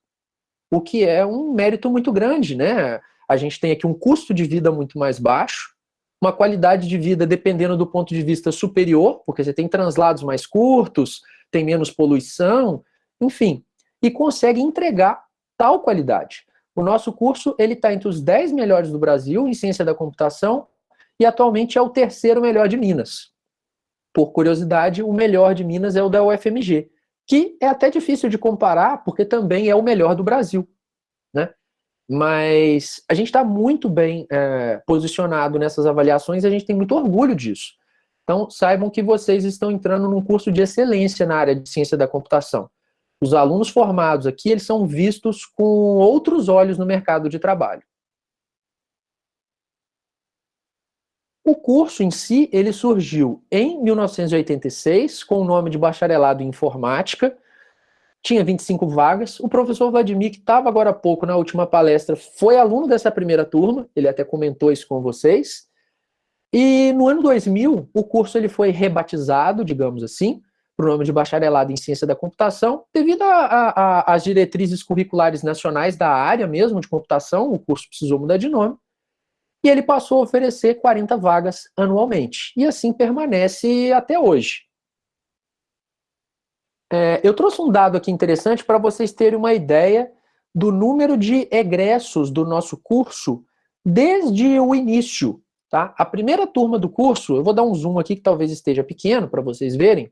o que é um mérito muito grande, né? A gente tem aqui um custo de vida muito mais baixo, uma qualidade de vida dependendo do ponto de vista superior, porque você tem translados mais curtos, tem menos poluição, enfim, e consegue entregar tal qualidade. O nosso curso ele está entre os 10 melhores do Brasil em ciência da computação e atualmente é o 3º melhor de Minas. Por curiosidade, o melhor de Minas é o da UFMG, que é até difícil de comparar, porque também é o melhor do Brasil, né? Mas a gente está muito bem posicionado nessas avaliações e a gente tem muito orgulho disso. Então, saibam que vocês estão entrando num curso de excelência na área de ciência da computação. Os alunos formados aqui, eles são vistos com outros olhos no mercado de trabalho. O curso em si, ele surgiu em 1986, com o nome de Bacharelado em Informática, tinha 25 vagas. O professor Vladimir, que estava agora há pouco na última palestra, foi aluno dessa primeira turma, ele até comentou isso com vocês. E no ano 2000, o curso ele foi rebatizado, digamos assim, para o nome de Bacharelado em Ciência da Computação, devido às diretrizes curriculares nacionais da área mesmo de computação, o curso precisou mudar de nome, e ele passou a oferecer 40 vagas anualmente, e assim permanece até hoje. Eu trouxe um dado aqui interessante para vocês terem uma ideia do número de egressos do nosso curso desde o início. Tá? A primeira turma do curso, eu vou dar um zoom aqui que talvez esteja pequeno para vocês verem.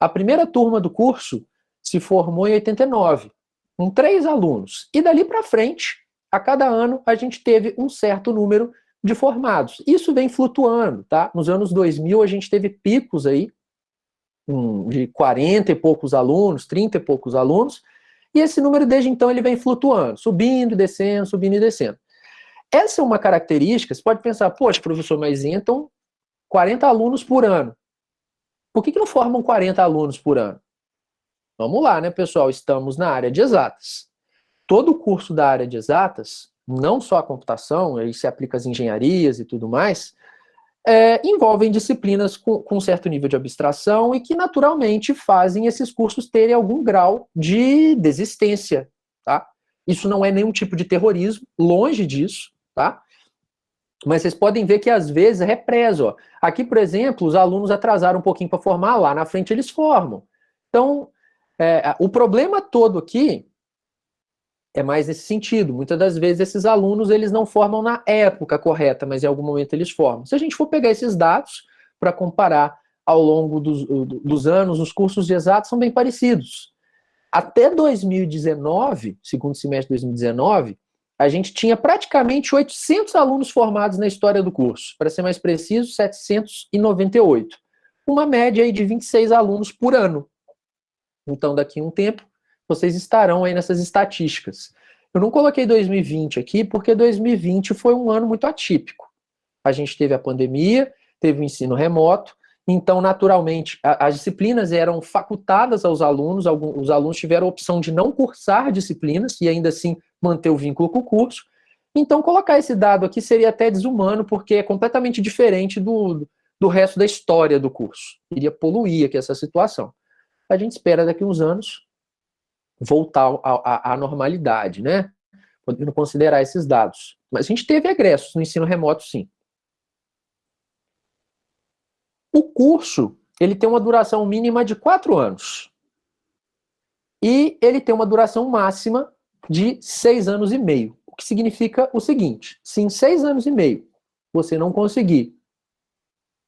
A primeira turma do curso se formou em 89, com 3 alunos. E dali para frente, a cada ano, a gente teve um certo número de formados. Isso vem flutuando, tá? Nos anos 2000, a gente teve picos aí, de 40 e poucos alunos, 30 e poucos alunos, e esse número desde então ele vem flutuando, subindo e descendo, subindo e descendo. Essa é uma característica, você pode pensar, poxa, professor, mas entram 40 alunos por ano. Por que não formam 40 alunos por ano? Vamos lá, né, pessoal? Estamos na área de exatas. Todo o curso da área de exatas, não só a computação, aí se aplica às engenharias e tudo mais, envolvem disciplinas com certo nível de abstração e que naturalmente fazem esses cursos terem algum grau de desistência, tá? Isso não é nenhum tipo de terrorismo, longe disso, tá? Mas vocês podem ver que às vezes represa. Ó. Aqui, por exemplo, os alunos atrasaram um pouquinho para formar, lá na frente eles formam. Então, o problema todo aqui é mais nesse sentido. Muitas das vezes esses alunos eles não formam na época correta, mas em algum momento eles formam. Se a gente for pegar esses dados para comparar ao longo dos anos, os cursos de exatos são bem parecidos. Até 2019, segundo semestre de 2019, a gente tinha praticamente 800 alunos formados na história do curso. Para ser mais preciso, 798. Uma média aí de 26 alunos por ano. Então, daqui a um tempo, vocês estarão aí nessas estatísticas. Eu não coloquei 2020 aqui, porque 2020 foi um ano muito atípico. A gente teve a pandemia, teve o ensino remoto, então, naturalmente, as disciplinas eram facultadas aos alunos, os alunos tiveram a opção de não cursar disciplinas e ainda assim manter o vínculo com o curso. Então, colocar esse dado aqui seria até desumano, porque é completamente diferente do resto da história do curso. Iria poluir aqui essa situação. A gente espera daqui a uns anos voltar à normalidade, né? Podendo considerar esses dados. Mas a gente teve egressos no ensino remoto, sim. O curso, ele tem uma duração mínima de 4 anos. E ele tem uma duração máxima de 6 anos e meio. O que significa o seguinte: se em 6 anos e meio você não conseguir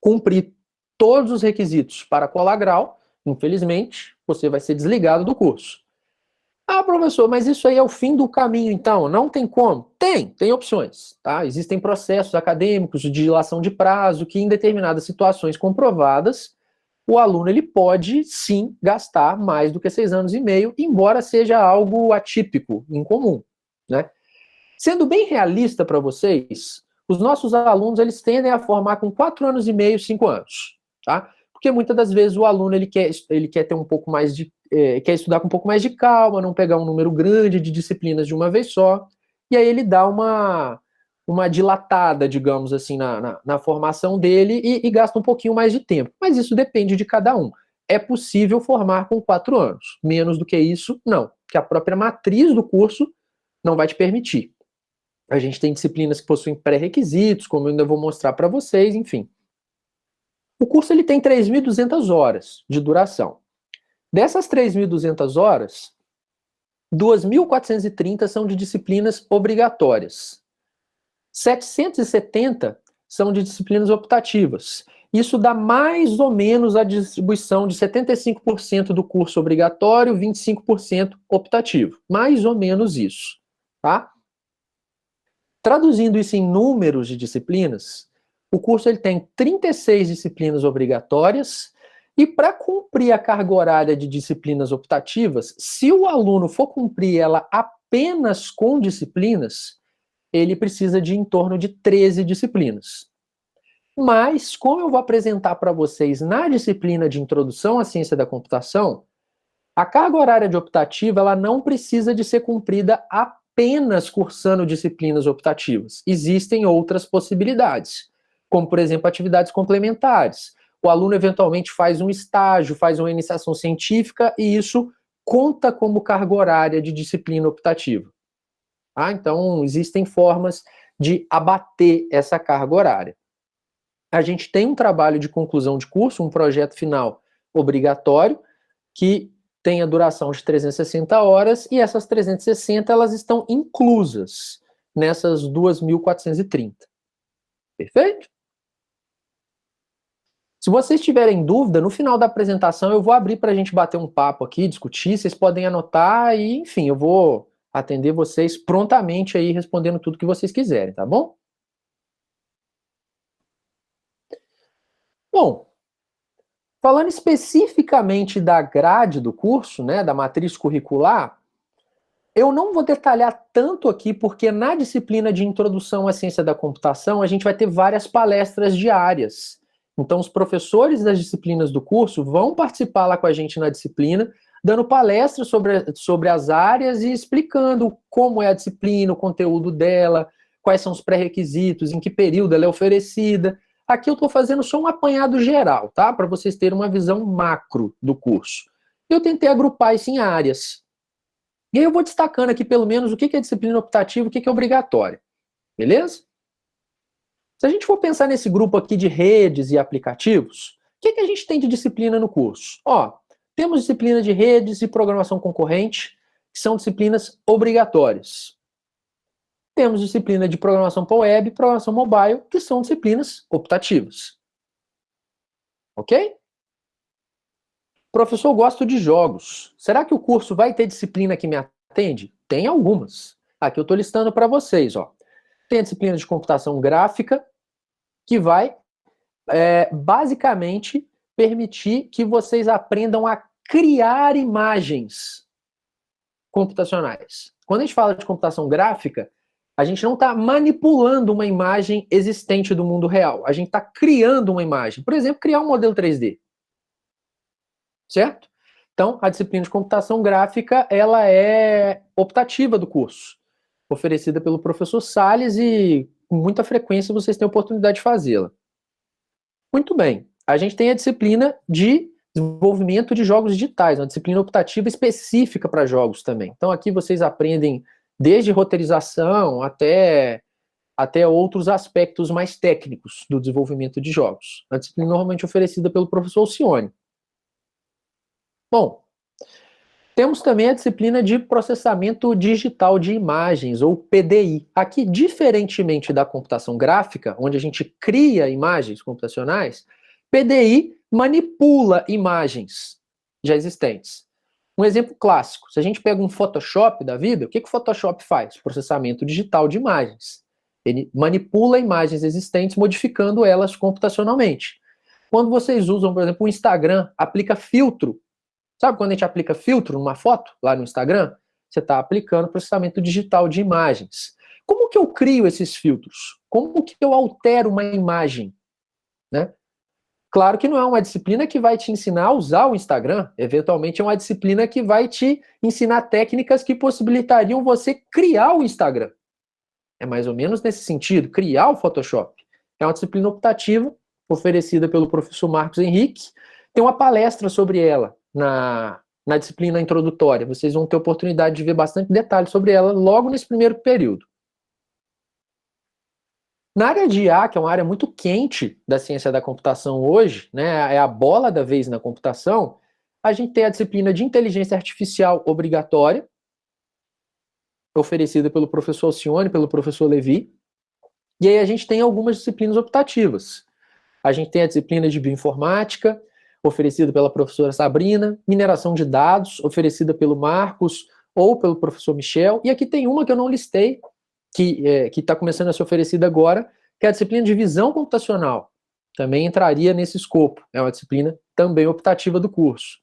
cumprir todos os requisitos para colar grau, infelizmente, você vai ser desligado do curso. Ah, professor, mas isso aí é o fim do caminho, então? Não tem como? Tem opções, tá? Existem processos acadêmicos de dilação de prazo que, em determinadas situações comprovadas, o aluno ele pode, sim, gastar mais do que 6 anos e meio, embora seja algo atípico, incomum, né? Sendo bem realista para vocês, os nossos alunos eles tendem a formar com 4 anos e meio, 5 anos, tá? Porque muitas das vezes o aluno ele quer ter um pouco mais de quer estudar com um pouco mais de calma, não pegar um número grande de disciplinas de uma vez só, e aí ele dá uma dilatada, digamos assim, na formação dele e gasta um pouquinho mais de tempo. Mas isso depende de cada um. É possível formar com 4 anos. Menos do que isso, não. Porque a própria matriz do curso não vai te permitir. A gente tem disciplinas que possuem pré-requisitos, como eu ainda vou mostrar para vocês, enfim. O curso ele tem 3.200 horas de duração. Dessas 3.200 horas, 2.430 são de disciplinas obrigatórias. 770 são de disciplinas optativas. Isso dá mais ou menos a distribuição de 75% do curso obrigatório, 25% optativo. Mais ou menos isso, tá? Traduzindo isso em números de disciplinas, o curso ele tem 36 disciplinas obrigatórias e para cumprir a carga horária de disciplinas optativas, se o aluno for cumprir ela apenas com disciplinas, ele precisa de em torno de 13 disciplinas. Mas, como eu vou apresentar para vocês na disciplina de Introdução à Ciência da Computação, a carga horária de optativa ela não precisa de ser cumprida apenas cursando disciplinas optativas. Existem outras possibilidades, como, por exemplo, atividades complementares. O aluno eventualmente faz um estágio, faz uma iniciação científica e isso conta como carga horária de disciplina optativa. Ah, então, existem formas de abater essa carga horária. A gente tem um trabalho de conclusão de curso, um projeto final obrigatório, que tem a duração de 360 horas, e essas 360 elas estão inclusas nessas 2.430. Perfeito? Se vocês tiverem dúvida, no final da apresentação eu vou abrir para a gente bater um papo aqui, discutir, vocês podem anotar e, enfim, eu vou atender vocês prontamente aí, respondendo tudo que vocês quiserem, tá bom? Bom, falando especificamente da grade do curso, né, da matriz curricular, eu não vou detalhar tanto aqui, porque na disciplina de Introdução à Ciência da Computação, a gente vai ter várias palestras diárias. Então, os professores das disciplinas do curso vão participar lá com a gente na disciplina, dando palestras sobre as áreas e explicando como é a disciplina, o conteúdo dela, quais são os pré-requisitos, em que período ela é oferecida. Aqui eu estou fazendo só um apanhado geral, tá? Para vocês terem uma visão macro do curso. Eu tentei agrupar isso em áreas. E aí eu vou destacando aqui pelo menos o que é disciplina optativa e o que é obrigatória. Beleza? Se a gente for pensar nesse grupo aqui de redes e aplicativos, o que a gente tem de disciplina no curso? Ó, temos disciplina de redes e programação concorrente, que são disciplinas obrigatórias. Temos disciplina de programação para web e programação mobile, que são disciplinas optativas. Ok? Professor, eu gosto de jogos. Será que o curso vai ter disciplina que me atende? Tem algumas. Aqui eu estou listando para vocês, ó. Tem a disciplina de computação gráfica, que vai basicamente permitir que vocês aprendam a criar imagens computacionais. Quando a gente fala de computação gráfica, a gente não está manipulando uma imagem existente do mundo real. A gente está criando uma imagem. Por exemplo, criar um modelo 3D. Certo? Então, a disciplina de computação gráfica, ela é optativa do curso, oferecida pelo professor Salles e com muita frequência vocês têm a oportunidade de fazê-la. Muito bem. A gente tem a disciplina de desenvolvimento de jogos digitais, uma disciplina optativa específica para jogos também. Então, aqui vocês aprendem desde roteirização até outros aspectos mais técnicos do desenvolvimento de jogos. A disciplina normalmente oferecida pelo professor Alcione. Bom, temos também a disciplina de processamento digital de imagens, ou PDI. Aqui, diferentemente da computação gráfica, onde a gente cria imagens computacionais, PDI manipula imagens já existentes. Um exemplo clássico, se a gente pega um Photoshop da vida, o que o Photoshop faz? Processamento digital de imagens. Ele manipula imagens existentes, modificando elas computacionalmente. Quando vocês usam, por exemplo, o Instagram, aplica filtro. Sabe quando a gente aplica filtro numa foto, lá no Instagram? Você está aplicando processamento digital de imagens. Como que eu crio esses filtros? Como que eu altero uma imagem? Né? Claro que não é uma disciplina que vai te ensinar a usar o Instagram. Eventualmente é uma disciplina que vai te ensinar técnicas que possibilitariam você criar o Instagram. É mais ou menos nesse sentido, criar o Photoshop. É uma disciplina optativa, oferecida pelo professor Marcos Henrique. Tem uma palestra sobre ela na disciplina introdutória. Vocês vão ter oportunidade de ver bastante detalhes sobre ela logo nesse primeiro período. Na área de IA, que é uma área muito quente da ciência da computação hoje, né, é a bola da vez na computação, a gente tem a disciplina de inteligência artificial obrigatória, oferecida pelo professor Alcione, pelo professor Levi, e aí a gente tem algumas disciplinas optativas. A gente tem a disciplina de bioinformática, oferecida pela professora Sabrina, mineração de dados, oferecida pelo Marcos ou pelo professor Michel, e aqui tem uma que eu não listei, que está começando a ser oferecida agora, que é a disciplina de visão computacional. Também entraria nesse escopo, é uma disciplina também optativa do curso.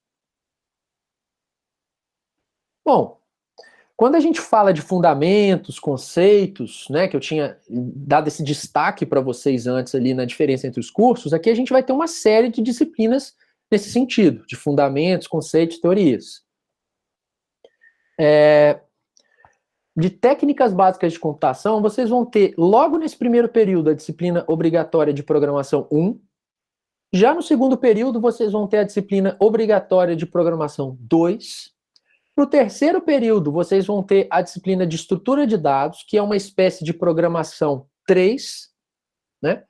Bom, quando a gente fala de fundamentos, conceitos, né, que eu tinha dado esse destaque para vocês antes ali na diferença entre os cursos, aqui a gente vai ter uma série de disciplinas nesse sentido, de fundamentos, conceitos, teorias. De técnicas básicas de computação, vocês vão ter, logo nesse primeiro período, a disciplina obrigatória de programação 1. Já no segundo período, vocês vão ter a disciplina obrigatória de programação 2. Para o terceiro período, vocês vão ter a disciplina de estrutura de dados, que é uma espécie de programação 3, né?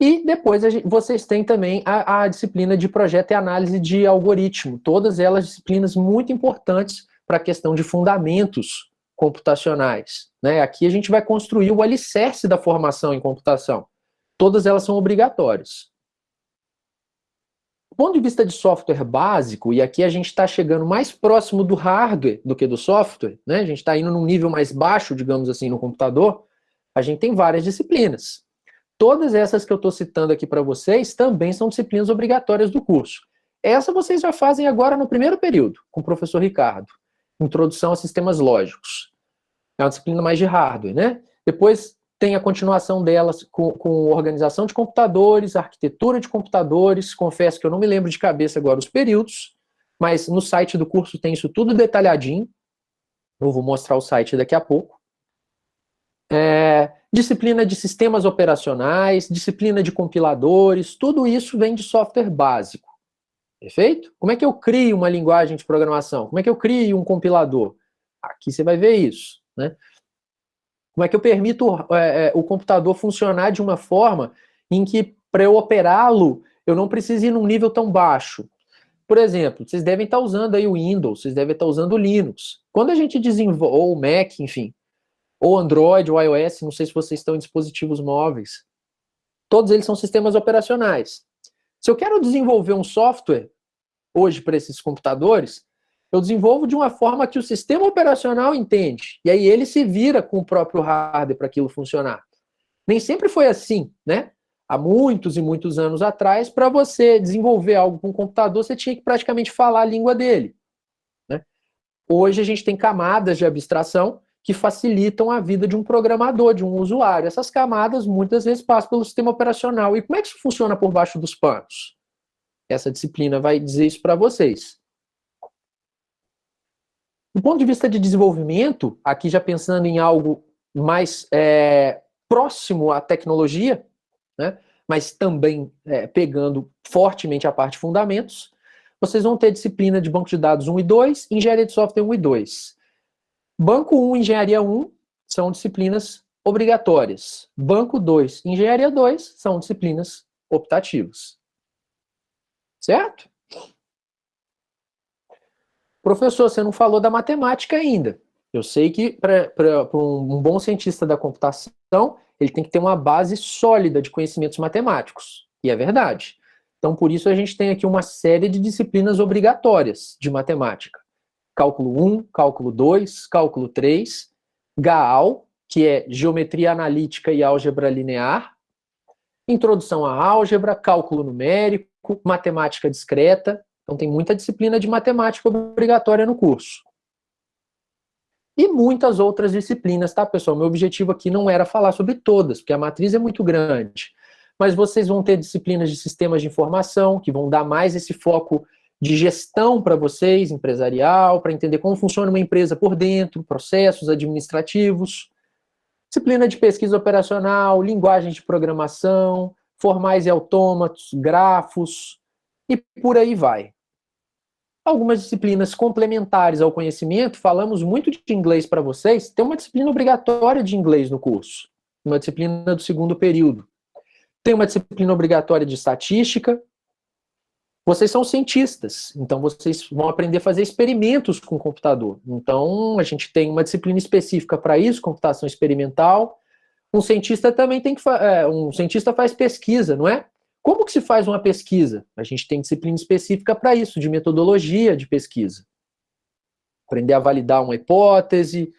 E depois vocês têm também a disciplina de projeto e análise de algoritmo. Todas elas disciplinas muito importantes para a questão de fundamentos computacionais. Né? Aqui a gente vai construir o alicerce da formação em computação. Todas elas são obrigatórias. Do ponto de vista de software básico, e aqui a gente está chegando mais próximo do hardware do que do software, né? A gente está indo num nível mais baixo, digamos assim, no computador, a gente tem várias disciplinas. Todas essas que eu estou citando aqui para vocês também são disciplinas obrigatórias do curso. Essa vocês já fazem agora no primeiro período, com o professor Ricardo. Introdução a sistemas lógicos. É uma disciplina mais de hardware, né? Depois tem a continuação delas com organização de computadores, arquitetura de computadores. Confesso que eu não me lembro de cabeça agora os períodos, mas no site do curso tem isso tudo detalhadinho. Eu vou mostrar o site daqui a pouco. Disciplina de sistemas operacionais, disciplina de compiladores, tudo isso vem de software básico. Perfeito? Como é que eu crio uma linguagem de programação? Como é que eu crio um compilador? Aqui você vai ver isso, né? Como é que eu permito o computador funcionar de uma forma em que, para eu operá-lo, eu não preciso ir num nível tão baixo? Por exemplo, vocês devem estar usando aí o Windows, vocês devem estar usando o Linux. Quando a gente desenvolve, ou o Mac, enfim, ou Android, ou iOS, não sei se vocês estão em dispositivos móveis, todos eles são sistemas operacionais. Se eu quero desenvolver um software, hoje, para esses computadores, Eu desenvolvo de uma forma que o sistema operacional entende. E aí ele se vira com o próprio hardware para aquilo funcionar. Nem sempre foi assim, né? Há muitos e muitos anos atrás, para você desenvolver algo com o computador, você tinha que praticamente falar a língua dele, né? Hoje a gente tem camadas de abstração que facilitam a vida de um programador, de um usuário. Essas camadas muitas vezes passam pelo sistema operacional. E como é que isso funciona por baixo dos panos? Essa disciplina vai dizer isso para vocês. Do ponto de vista de desenvolvimento, aqui já pensando em algo mais próximo à tecnologia, né, mas também pegando fortemente a parte de fundamentos, vocês vão ter disciplina de banco de dados 1 e 2, engenharia de software 1 e 2. Banco 1 e engenharia 1 são disciplinas obrigatórias. Banco 2 e engenharia 2 são disciplinas optativas. Certo? Professor, você não falou da matemática ainda. Eu sei que para um bom cientista da computação, ele tem que ter uma base sólida de conhecimentos matemáticos. E é verdade. Então, por isso, a gente tem aqui uma série de disciplinas obrigatórias de matemática. Cálculo 1, cálculo 2, cálculo 3, GAAL, que é Geometria Analítica e Álgebra Linear, Introdução à Álgebra, Cálculo Numérico, Matemática Discreta. Então tem muita disciplina de matemática obrigatória no curso. E muitas outras disciplinas, tá, pessoal? Meu objetivo aqui não era falar sobre todas, porque a matriz é muito grande. Mas vocês vão ter disciplinas de sistemas de informação, que vão dar mais esse foco de gestão para vocês, empresarial, para entender como funciona uma empresa por dentro, processos administrativos. Disciplina de pesquisa operacional, linguagem de programação, formais e autômatos, grafos, e por aí vai. Algumas disciplinas complementares ao conhecimento, falamos muito de inglês para vocês, tem uma disciplina obrigatória de inglês no curso, uma disciplina do segundo período. Tem uma disciplina obrigatória de estatística. Vocês são cientistas, então vocês vão aprender a fazer experimentos com o computador. Então, a gente tem uma disciplina específica para isso, computação experimental. Um cientista também tem que um cientista faz pesquisa, não é? Como que se faz uma pesquisa? A gente tem disciplina específica para isso, de metodologia de pesquisa. Aprender a validar uma hipótese,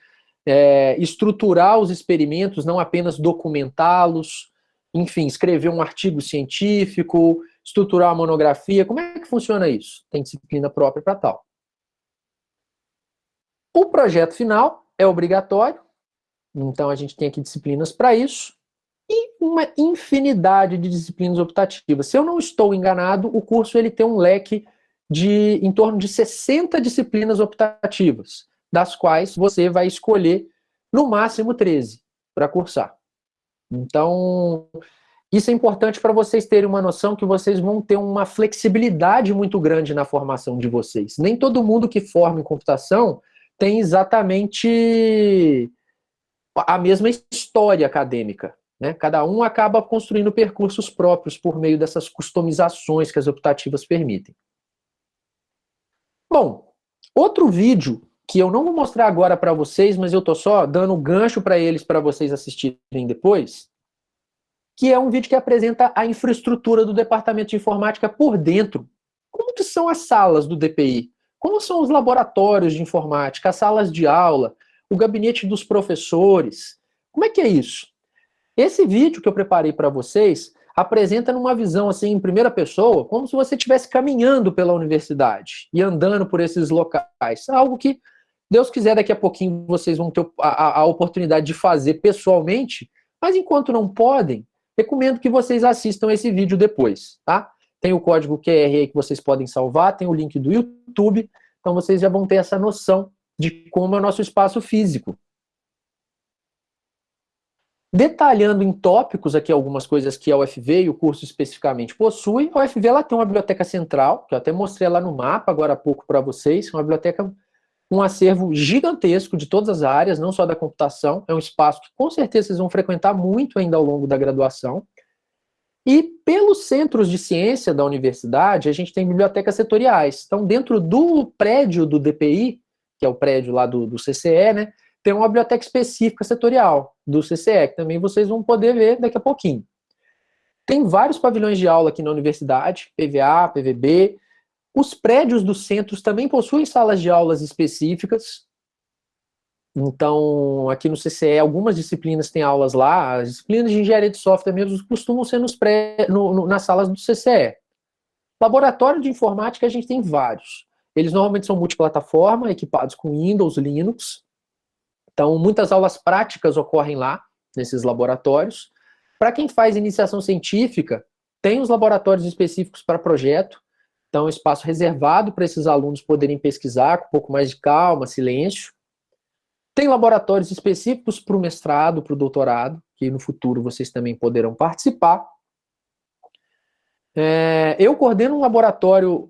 estruturar os experimentos, não apenas documentá-los, enfim, escrever um artigo científico, estruturar uma monografia. Como é que funciona isso? Tem disciplina própria para tal. O projeto final é obrigatório, então a gente tem aqui disciplinas para isso, e uma infinidade de disciplinas optativas. Se eu não estou enganado, o curso ele tem um leque de em torno de 60 disciplinas optativas, das quais você vai escolher no máximo 13 para cursar. Então, isso é importante para vocês terem uma noção que vocês vão ter uma flexibilidade muito grande na formação de vocês. Nem todo mundo que forma em computação tem exatamente a mesma história acadêmica, né? Cada um acaba construindo percursos próprios por meio dessas customizações que as optativas permitem. Bom, outro vídeo que eu não vou mostrar agora para vocês, mas eu estou só dando gancho para eles para vocês assistirem depois, que é um vídeo que apresenta a infraestrutura do departamento de informática por dentro. Como que são as salas do DPI? Como são os laboratórios de informática, as salas de aula, o gabinete dos professores? Como é que é isso? Esse vídeo que eu preparei para vocês apresenta numa visão assim em primeira pessoa, como se você estivesse caminhando pela universidade e andando por esses locais. Algo que, Deus quiser, daqui a pouquinho vocês vão ter a oportunidade de fazer pessoalmente, mas enquanto não podem, recomendo que vocês assistam esse vídeo depois, tá? Tem o código QR aí que vocês podem salvar, tem o link do YouTube, então vocês já vão ter essa noção de como é o nosso espaço físico. Detalhando em tópicos aqui algumas coisas que a UFV e o curso especificamente possui, a UFV ela tem uma biblioteca central, que eu até mostrei lá no mapa agora há pouco para vocês, uma biblioteca, um acervo gigantesco de todas as áreas, não só da computação, é um espaço que com certeza vocês vão frequentar muito ainda ao longo da graduação. E pelos centros de ciência da universidade, a gente tem bibliotecas setoriais. Então, dentro do prédio do DPI, que é o prédio lá do CCE, né, tem uma biblioteca específica setorial do CCE, que também vocês vão poder ver daqui a pouquinho. Tem vários pavilhões de aula aqui na universidade, PVA, PVB, Os prédios dos centros também possuem salas de aulas específicas. Então, aqui no CCE, algumas disciplinas têm aulas lá. As disciplinas de engenharia de software mesmo costumam ser nas salas do CCE. Laboratório de informática a gente tem vários. Eles normalmente são multiplataforma, equipados com Windows, Linux. Então, muitas aulas práticas ocorrem lá, nesses laboratórios. Para quem faz iniciação científica, tem os laboratórios específicos para projeto. Então, espaço reservado para esses alunos poderem pesquisar com um pouco mais de calma, silêncio. Tem laboratórios específicos para o mestrado, para o doutorado, que no futuro vocês também poderão participar. Eu coordeno um laboratório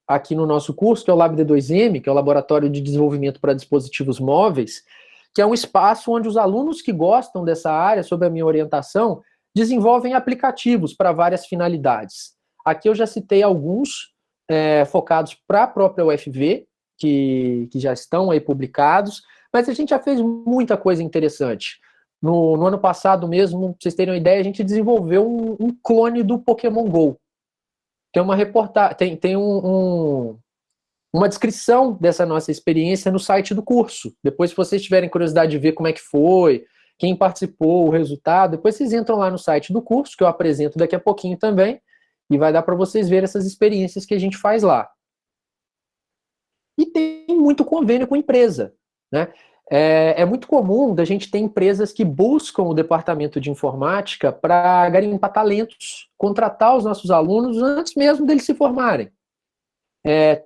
aqui no nosso curso, que é o Lab D2M, que é o Laboratório de Desenvolvimento para Dispositivos Móveis, que é um espaço onde os alunos que gostam dessa área, sob a minha orientação, desenvolvem aplicativos para várias finalidades. Aqui eu já citei alguns focados para a própria UFV, que já estão aí publicados, mas a gente já fez muita coisa interessante. No ano passado mesmo, pra vocês terem uma ideia, a gente desenvolveu um clone do Pokémon GO. Tem uma reportagem, tem uma descrição dessa nossa experiência no site do curso. Depois, se vocês tiverem curiosidade de ver como é que foi, quem participou, o resultado, depois vocês entram lá no site do curso, que eu apresento daqui a pouquinho também, e vai dar para vocês verem essas experiências que a gente faz lá. E tem muito convênio com empresa, né? É muito comum da gente ter empresas que buscam o departamento de informática para garimpar talentos, contratar os nossos alunos antes mesmo deles se formarem.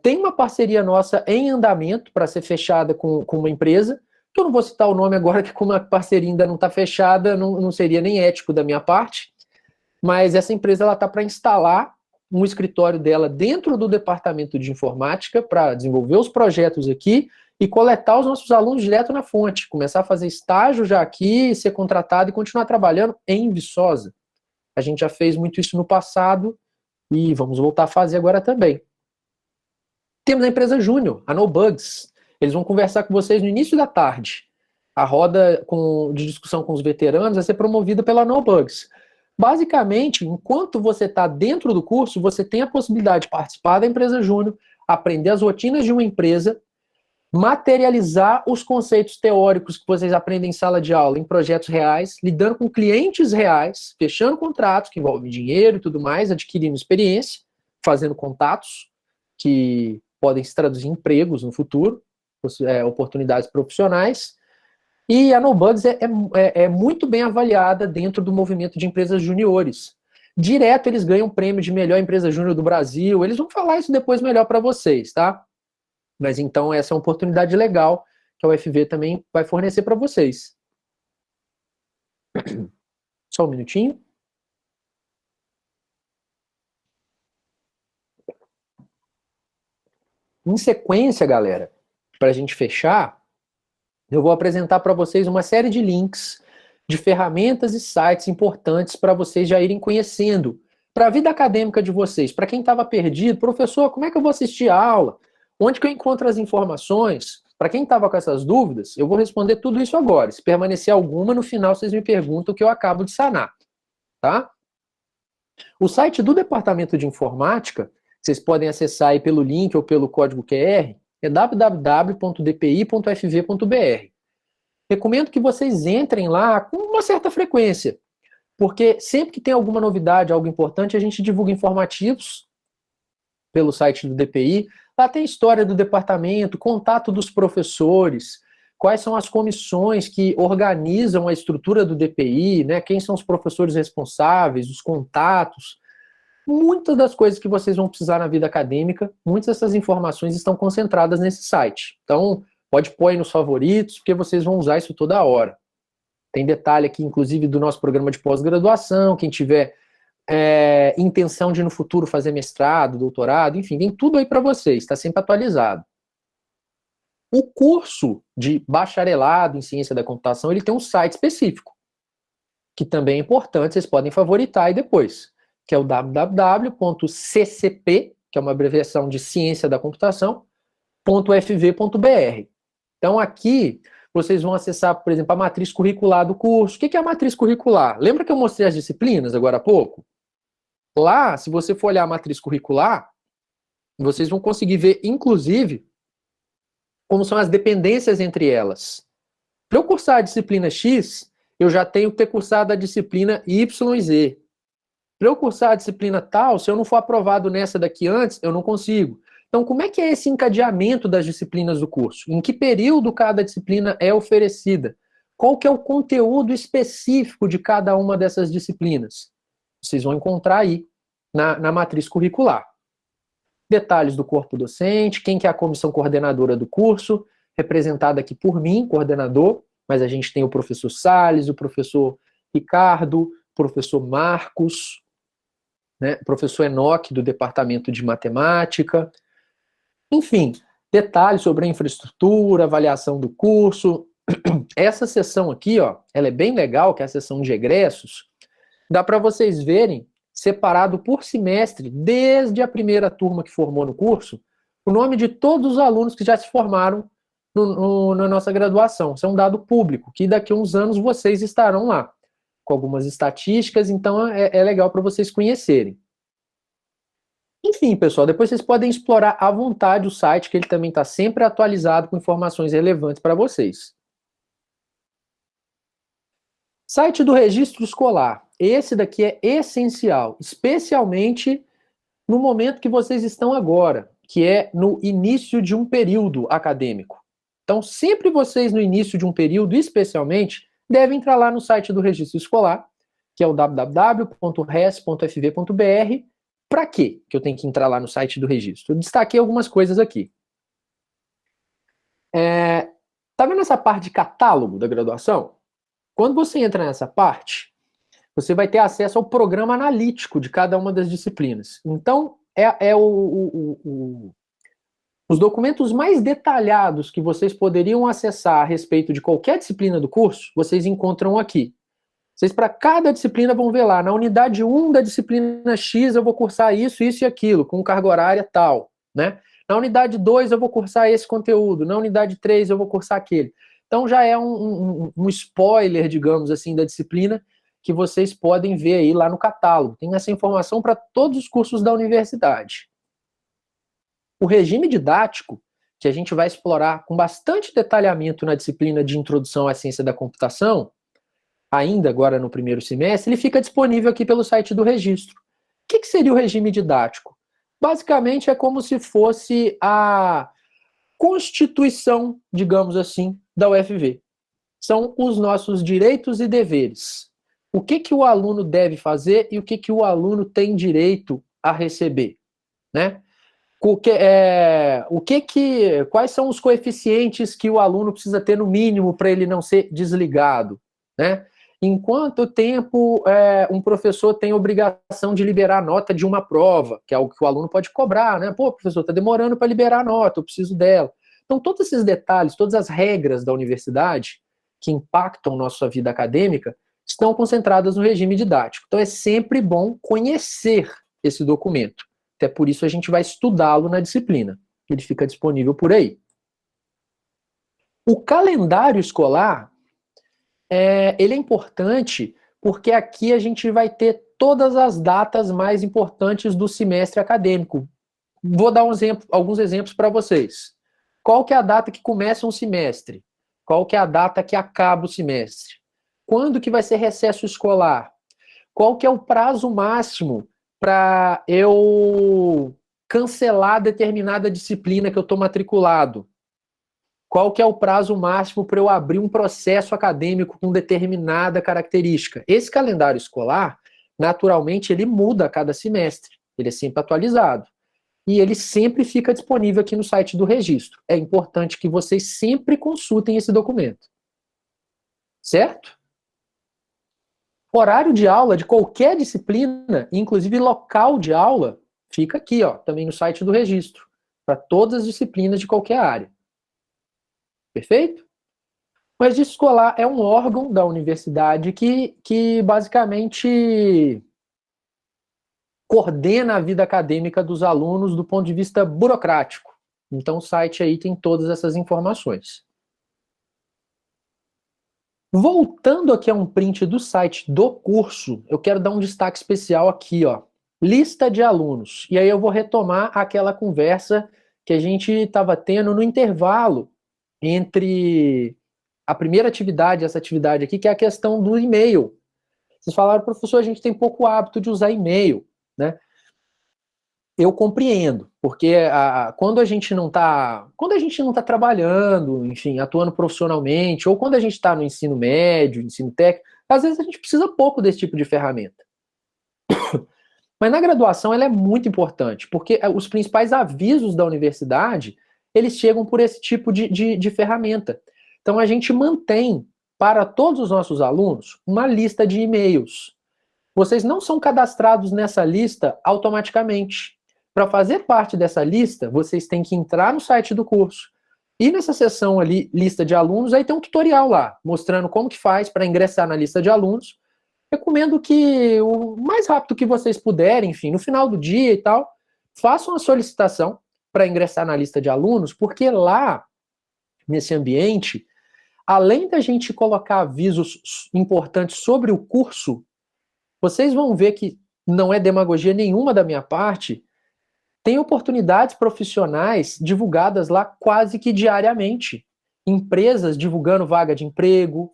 Tem uma parceria nossa em andamento para ser fechada com uma empresa, que eu não vou citar o nome agora, que como a parceria ainda não está fechada, não seria nem ético da minha parte, mas essa empresa está para instalar um escritório dela dentro do departamento de informática para desenvolver os projetos aqui e coletar os nossos alunos direto na fonte, começar a fazer estágio já aqui, ser contratado e continuar trabalhando em Viçosa. A gente já fez muito isso no passado e vamos voltar a fazer agora também. Temos a empresa Júnior, a NoBugs. Eles vão conversar com vocês no início da tarde. A roda de discussão com os veteranos vai ser promovida pela NoBugs. Basicamente, enquanto você está dentro do curso, você tem a possibilidade de participar da empresa Júnior, aprender as rotinas de uma empresa, materializar os conceitos teóricos que vocês aprendem em sala de aula, em projetos reais, lidando com clientes reais, fechando contratos que envolvem dinheiro e tudo mais, adquirindo experiência, fazendo contatos que podem se traduzir em empregos no futuro, oportunidades profissionais. E a NoBugs é muito bem avaliada dentro do movimento de empresas juniores. Direto eles ganham o prêmio de melhor empresa júnior do Brasil. Eles vão falar isso depois melhor para vocês, tá? Mas então essa é uma oportunidade legal que a UFV também vai fornecer para vocês. Só um minutinho. Em sequência, galera, para a gente fechar, eu vou apresentar para vocês uma série de links de ferramentas e sites importantes para vocês já irem conhecendo para a vida acadêmica de vocês. Para quem estava perdido, professor, como é que eu vou assistir a aula? Onde que eu encontro as informações? Para quem estava com essas dúvidas, eu vou responder tudo isso agora. Se permanecer alguma, no final vocês me perguntam que eu acabo de sanar. Tá? O site do Departamento de Informática, vocês podem acessar aí pelo link ou pelo código QR, é www.dpi.fv.br. Recomendo que vocês entrem lá com uma certa frequência, porque sempre que tem alguma novidade, algo importante, a gente divulga informativos pelo site do DPI. Lá tem história do departamento, contato dos professores, quais são as comissões que organizam a estrutura do DPI, né? Quem são os professores responsáveis, os contatos. Muitas das coisas que vocês vão precisar na vida acadêmica, muitas dessas informações estão concentradas nesse site. Então, pode pôr aí nos favoritos, porque vocês vão usar isso toda hora. Tem detalhe aqui, inclusive, do nosso programa de pós-graduação, quem tiver intenção de no futuro fazer mestrado, doutorado, enfim, tem tudo aí para vocês, está sempre atualizado. O curso de bacharelado em ciência da computação, ele tem um site específico, que também é importante, vocês podem favoritar aí depois, que é o www.ccp, que é uma abreviação de ciência da computação, .fv.br. Então aqui vocês vão acessar, por exemplo, a matriz curricular do curso. O que é a matriz curricular? Lembra que eu mostrei as disciplinas agora há pouco? Lá, se você for olhar a matriz curricular, Vocês vão conseguir ver, inclusive, como são as dependências entre elas. Para eu cursar a disciplina X, eu já tenho que ter cursado a disciplina Y e Z. Para eu cursar a disciplina tal, se eu não for aprovado nessa daqui antes, eu não consigo. Então, como é que é esse encadeamento das disciplinas do curso? Em que período cada disciplina é oferecida? Qual que é o conteúdo específico de cada uma dessas disciplinas? Vocês vão encontrar aí na matriz curricular. Detalhes do corpo docente, quem que é a comissão coordenadora do curso, representada aqui por mim, coordenador, mas a gente tem o professor Salles, o professor Ricardo, o professor Marcos, né, o professor Enoque, do departamento de matemática. Enfim, detalhes sobre a infraestrutura, avaliação do curso. Essa sessão aqui, ó, ela é bem legal, que é a sessão de egressos. Dá para vocês verem, separado por semestre, desde a primeira turma que formou no curso, o nome de todos os alunos que já se formaram na nossa graduação. Isso é um dado público, que daqui a uns anos vocês estarão lá, com algumas estatísticas, então é legal para vocês conhecerem. Enfim, pessoal, depois vocês podem explorar à vontade o site, que ele também está sempre atualizado com informações relevantes para vocês. Site do registro escolar. Esse daqui é essencial, especialmente no momento que vocês estão agora, que é no início de um período acadêmico. Então, sempre vocês no início de um período, especialmente, devem entrar lá no site do registro escolar, que é o www.res.fv.br. Para quê que eu tenho que entrar lá no site do registro? Eu destaquei algumas coisas aqui. Tá vendo essa parte de catálogo da graduação? Quando você entra nessa parte, você vai ter acesso ao programa analítico de cada uma das disciplinas. Então, os documentos mais detalhados que vocês poderiam acessar a respeito de qualquer disciplina do curso, vocês encontram aqui. Vocês, para cada disciplina, vão ver lá, na unidade 1 da disciplina X, eu vou cursar isso, isso e aquilo, com carga horária tal, né? Na unidade 2, eu vou cursar esse conteúdo, na unidade 3, eu vou cursar aquele. Então, já é um spoiler, digamos assim, da disciplina, que vocês podem ver aí lá no catálogo. Tem essa informação para todos os cursos da universidade. O regime didático, que a gente vai explorar com bastante detalhamento na disciplina de Introdução à Ciência da Computação, ainda agora no primeiro semestre, ele fica disponível aqui pelo site do registro. O que seria o regime didático? Basicamente é como se fosse a constituição, digamos assim, da UFV. São os nossos direitos e deveres. O que o aluno deve fazer e o que o aluno tem direito a receber, né? Quais são os coeficientes que o aluno precisa ter no mínimo para ele não ser desligado, né? Em quanto tempo um professor tem obrigação de liberar a nota de uma prova, que é algo que o aluno pode cobrar, né? Pô, professor, está demorando para liberar a nota, eu preciso dela. Então, todos esses detalhes, todas as regras da universidade que impactam nossa vida acadêmica estão concentradas no regime didático. Então, é sempre bom conhecer esse documento. Até por isso a gente vai estudá-lo na disciplina. Ele fica disponível por aí. O calendário escolar, ele é importante porque aqui a gente vai ter todas as datas mais importantes do semestre acadêmico. Vou dar alguns exemplos para vocês. Qual que é a data que começa um semestre? Qual que é a data que acaba o semestre? Quando que vai ser recesso escolar? Qual que é o prazo máximo para eu cancelar determinada disciplina que eu estou matriculado? Qual que é o prazo máximo para eu abrir um processo acadêmico com determinada característica? Esse calendário escolar, naturalmente, ele muda a cada semestre. Ele é sempre atualizado. E ele sempre fica disponível aqui no site do registro. É importante que vocês sempre consultem esse documento. Certo? Horário de aula de qualquer disciplina, inclusive local de aula, fica aqui, ó, também no site do registro, para todas as disciplinas de qualquer área. Perfeito? O registro escolar é um órgão da universidade que basicamente coordena a vida acadêmica dos alunos do ponto de vista burocrático. Então o site aí tem todas essas informações. Voltando aqui a um print do site do curso, eu quero dar um destaque especial aqui, ó, lista de alunos. E aí eu vou retomar aquela conversa que a gente estava tendo no intervalo entre a primeira atividade e essa atividade aqui, que é a questão do e-mail. Vocês falaram, professor, a gente tem pouco hábito de usar e-mail, né? Eu compreendo, porque quando a gente não está trabalhando, enfim, atuando profissionalmente, ou quando a gente está no ensino médio, ensino técnico, às vezes a gente precisa pouco desse tipo de ferramenta. Mas na graduação ela é muito importante, porque os principais avisos da universidade, eles chegam por esse tipo de ferramenta. Então a gente mantém para todos os nossos alunos uma lista de e-mails. Vocês não são cadastrados nessa lista automaticamente. Para fazer parte dessa lista, vocês têm que entrar no site do curso. E nessa seção ali, lista de alunos, aí tem um tutorial lá, mostrando como que faz para ingressar na lista de alunos. Recomendo que o mais rápido que vocês puderem, enfim, no final do dia e tal, façam a solicitação para ingressar na lista de alunos, porque lá, nesse ambiente, além da gente colocar avisos importantes sobre o curso, vocês vão ver que não é demagogia nenhuma da minha parte, tem oportunidades profissionais divulgadas lá quase que diariamente. Empresas divulgando vaga de emprego,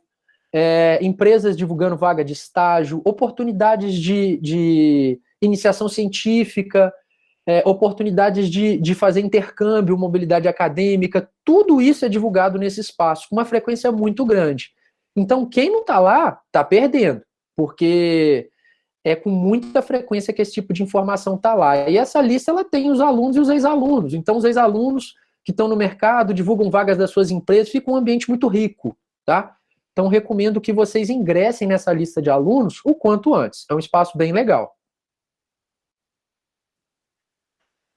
empresas divulgando vaga de estágio, oportunidades de iniciação científica, oportunidades de fazer intercâmbio, mobilidade acadêmica, tudo isso é divulgado nesse espaço, com uma frequência muito grande. Então, quem não está lá, está perdendo, porque é com muita frequência que esse tipo de informação está lá. E essa lista ela tem os alunos e os ex-alunos. Então, os ex-alunos que estão no mercado, divulgam vagas das suas empresas, fica um ambiente muito rico, tá? Então, recomendo que vocês ingressem nessa lista de alunos o quanto antes. É um espaço bem legal.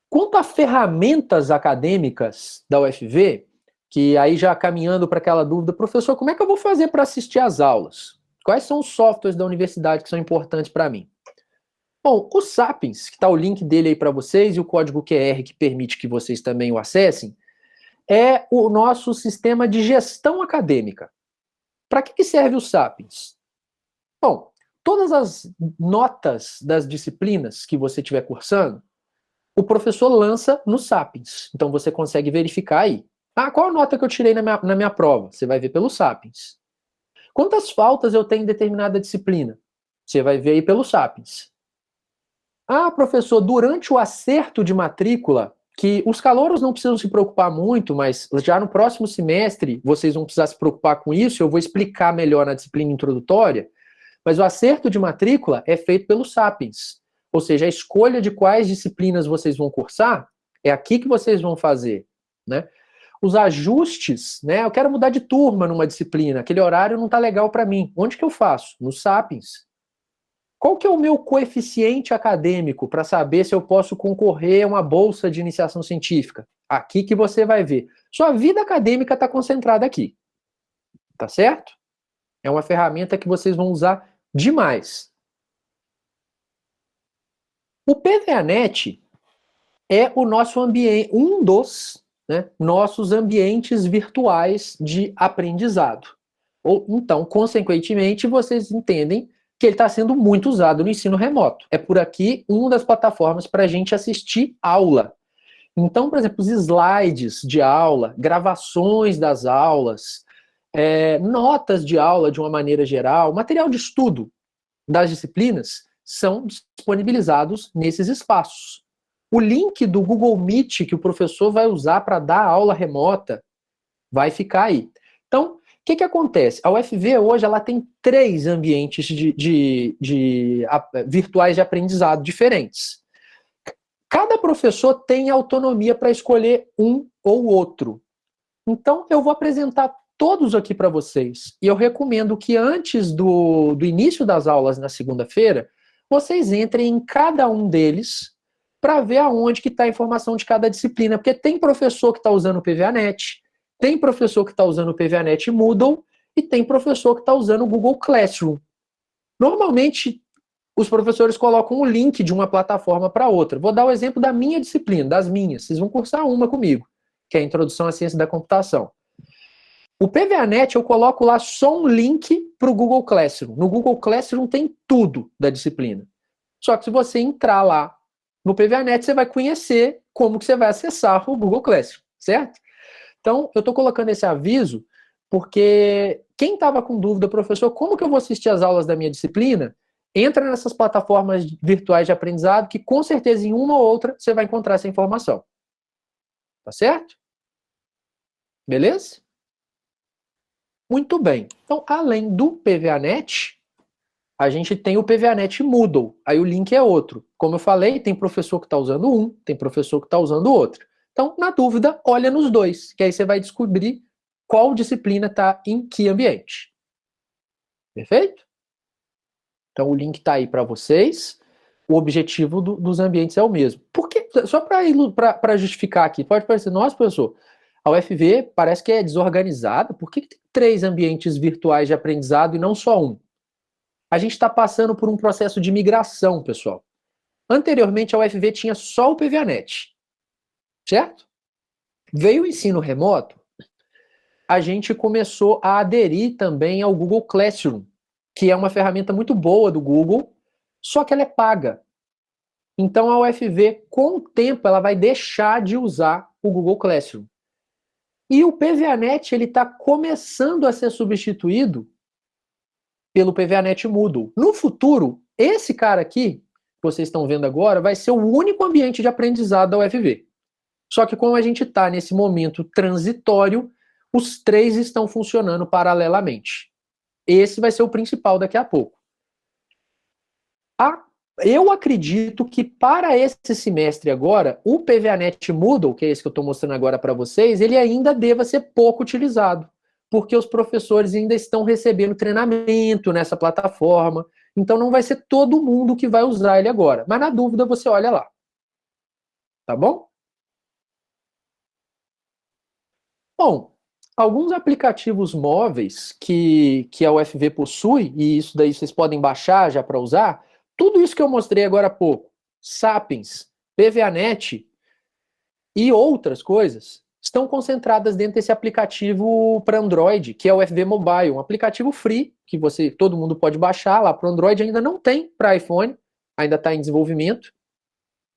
Quanto a ferramentas acadêmicas da UFV, que aí já caminhando para aquela dúvida, professor, como é que eu vou fazer para assistir às aulas? Quais são os softwares da universidade que são importantes para mim? Bom, o Sapiens, que está o link dele aí para vocês, e o código QR que permite que vocês também o acessem, é o nosso sistema de gestão acadêmica. Para que serve o Sapiens? Bom, todas as notas das disciplinas que você estiver cursando, o professor lança no Sapiens. Então você consegue verificar aí. Ah, qual a nota que eu tirei na minha prova? Você vai ver pelo Sapiens. Quantas faltas eu tenho em determinada disciplina? Você vai ver aí pelo Sapiens. Ah, professor, durante o acerto de matrícula, que os calouros não precisam se preocupar muito, mas já no próximo semestre vocês vão precisar se preocupar com isso, eu vou explicar melhor na disciplina introdutória, mas o acerto de matrícula é feito pelo Sapiens. Ou seja, a escolha de quais disciplinas vocês vão cursar, é aqui que vocês vão fazer, né? Os ajustes, né? Eu quero mudar de turma numa disciplina, aquele horário não está legal para mim. Onde que eu faço? No Sapiens. Qual que é o meu coeficiente acadêmico para saber se eu posso concorrer a uma bolsa de iniciação científica? Aqui que você vai ver. Sua vida acadêmica está concentrada aqui. Tá certo? É uma ferramenta que vocês vão usar demais. O PVANet é o nosso ambiente, um dos nossos ambientes virtuais de aprendizado. Então, consequentemente, vocês entendem que ele está sendo muito usado no ensino remoto. É por aqui uma das plataformas para a gente assistir aula. Então, por exemplo, os slides de aula, gravações das aulas, notas de aula de uma maneira geral, material de estudo das disciplinas são disponibilizados nesses espaços. O link do Google Meet que o professor vai usar para dar aula remota vai ficar aí. Então, o que acontece? A UFV hoje ela tem 3 ambientes virtuais de aprendizado diferentes. Cada professor tem autonomia para escolher um ou outro. Então, eu vou apresentar todos aqui para vocês. E eu recomendo que antes do início das aulas na segunda-feira, vocês entrem em cada um deles para ver aonde que está a informação de cada disciplina. Porque tem professor que está usando o PVANet, tem professor que está usando o PVANet Moodle e tem professor que está usando o Google Classroom. Normalmente, os professores colocam um link de uma plataforma para outra. Vou dar o exemplo da minha disciplina, das minhas. Vocês vão cursar uma comigo, que é a Introdução à Ciência da Computação. O PVANet, eu coloco lá só um link para o Google Classroom. No Google Classroom tem tudo da disciplina. Só que se você entrar lá no PVAnet, você vai conhecer como que você vai acessar o Google Classroom, certo? Então, eu estou colocando esse aviso porque quem estava com dúvida, professor, como que eu vou assistir as aulas da minha disciplina? Entra nessas plataformas virtuais de aprendizado que com certeza em uma ou outra você vai encontrar essa informação. Tá certo? Beleza? Muito bem. Então, além do PVAnet, a gente tem o PVAnet Moodle. Aí o link é outro. Como eu falei, tem professor que está usando um, tem professor que está usando outro. Então, na dúvida, olha nos dois, que aí você vai descobrir qual disciplina está em que ambiente. Perfeito? Então, o link está aí para vocês. O objetivo dos ambientes é o mesmo. Porque, só para justificar aqui, pode parecer, nossa, professor, a UFV parece que é desorganizada. Por que tem 3 ambientes virtuais de aprendizado e não só um? A gente está passando por um processo de migração, pessoal. Anteriormente, a UFV tinha só o PVAnet, certo? Veio o ensino remoto, a gente começou a aderir também ao Google Classroom, que é uma ferramenta muito boa do Google, só que ela é paga. Então, a UFV, com o tempo, ela vai deixar de usar o Google Classroom. E o PVAnet, ele está começando a ser substituído pelo PVAnet Moodle. No futuro, esse cara aqui, que vocês estão vendo agora, vai ser o único ambiente de aprendizado da UFV. Só que como a gente está nesse momento transitório, os 3 estão funcionando paralelamente. Esse vai ser o principal daqui a pouco. Eu acredito que para esse semestre agora, o PVAnet Moodle, que é esse que eu estou mostrando agora para vocês, ele ainda deva ser pouco utilizado, porque os professores ainda estão recebendo treinamento nessa plataforma, então não vai ser todo mundo que vai usar ele agora. Mas na dúvida você olha lá. Tá bom? Bom, alguns aplicativos móveis que a UFV possui, e isso daí vocês podem baixar já para usar, tudo isso que eu mostrei agora há pouco, Sapiens, PVAnet e outras coisas, estão concentradas dentro desse aplicativo para Android, que é o UFV Mobile, um aplicativo free, que todo mundo pode baixar lá para o Android, ainda não tem para iPhone, ainda está em desenvolvimento.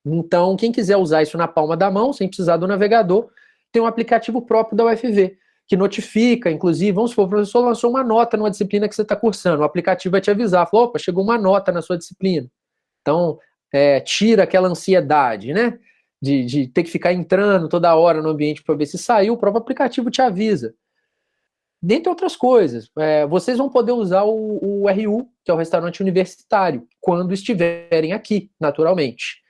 Então, quem quiser usar isso na palma da mão, sem precisar do navegador, tem um aplicativo próprio da UFV, que notifica, inclusive, vamos supor, o professor lançou uma nota numa disciplina que você está cursando, o aplicativo vai te avisar, falou, opa, chegou uma nota na sua disciplina. Então, tira aquela ansiedade, né, de ter que ficar entrando toda hora no ambiente para ver se saiu, o próprio aplicativo te avisa. Dentre outras coisas, vocês vão poder usar o RU, que é o restaurante universitário, quando estiverem aqui, naturalmente.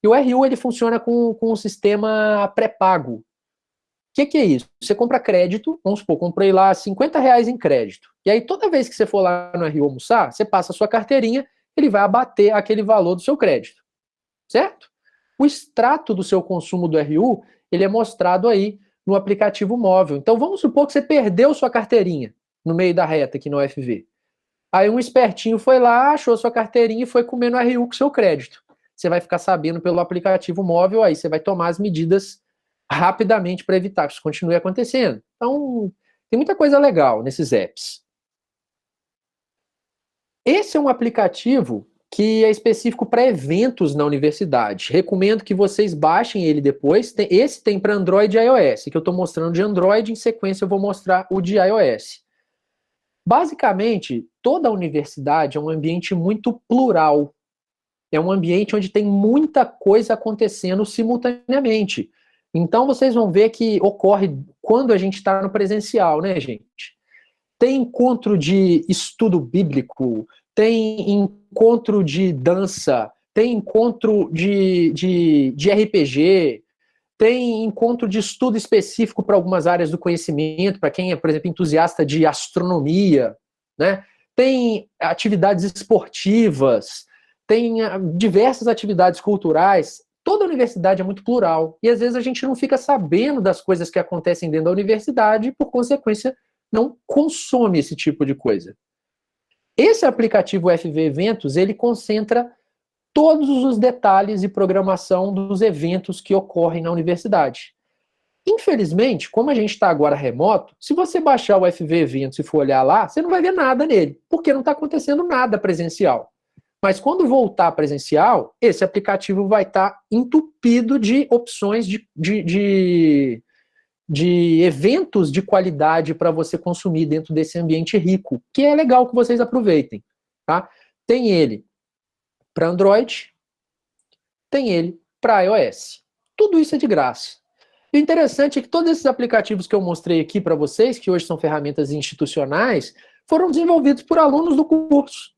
E o RU, ele funciona com um sistema pré-pago. O que é isso? Você compra crédito, vamos supor, comprei lá R$ 50 em crédito. E aí, toda vez que você for lá no RU almoçar, você passa a sua carteirinha, ele vai abater aquele valor do seu crédito. Certo? O extrato do seu consumo do RU, ele é mostrado aí no aplicativo móvel. Então, vamos supor que você perdeu sua carteirinha no meio da reta aqui no UFV. Aí um espertinho foi lá, achou sua carteirinha e foi comer no RU com seu crédito. Você vai ficar sabendo pelo aplicativo móvel, aí você vai tomar as medidas rapidamente para evitar que isso continue acontecendo. Então, tem muita coisa legal nesses apps. Esse é um aplicativo que é específico para eventos na universidade. Recomendo que vocês baixem ele depois. Esse tem para Android e iOS, que eu estou mostrando de Android, em sequência eu vou mostrar o de iOS. Basicamente, toda a universidade é um ambiente muito plural. É um ambiente onde tem muita coisa acontecendo simultaneamente. Então, vocês vão ver que ocorre quando a gente está no presencial, né, gente? Tem encontro de estudo bíblico, tem encontro de dança, tem encontro de RPG, tem encontro de estudo específico para algumas áreas do conhecimento, para quem é, por exemplo, entusiasta de astronomia, né? Tem atividades esportivas, tem diversas atividades culturais. Toda a universidade é muito plural. E às vezes a gente não fica sabendo das coisas que acontecem dentro da universidade e, por consequência, não consome esse tipo de coisa. Esse aplicativo FV Eventos, ele concentra todos os detalhes e programação dos eventos que ocorrem na universidade. Infelizmente, como a gente está agora remoto, se você baixar o FV Eventos e for olhar lá, você não vai ver nada nele, porque não está acontecendo nada presencial. Mas quando voltar presencial, esse aplicativo vai estar entupido de opções de eventos de qualidade para você consumir dentro desse ambiente rico, que é legal que vocês aproveitem. Tá? Tem ele para Android, tem ele para iOS. Tudo isso é de graça. E o interessante é que todos esses aplicativos que eu mostrei aqui para vocês, que hoje são ferramentas institucionais, foram desenvolvidos por alunos do curso,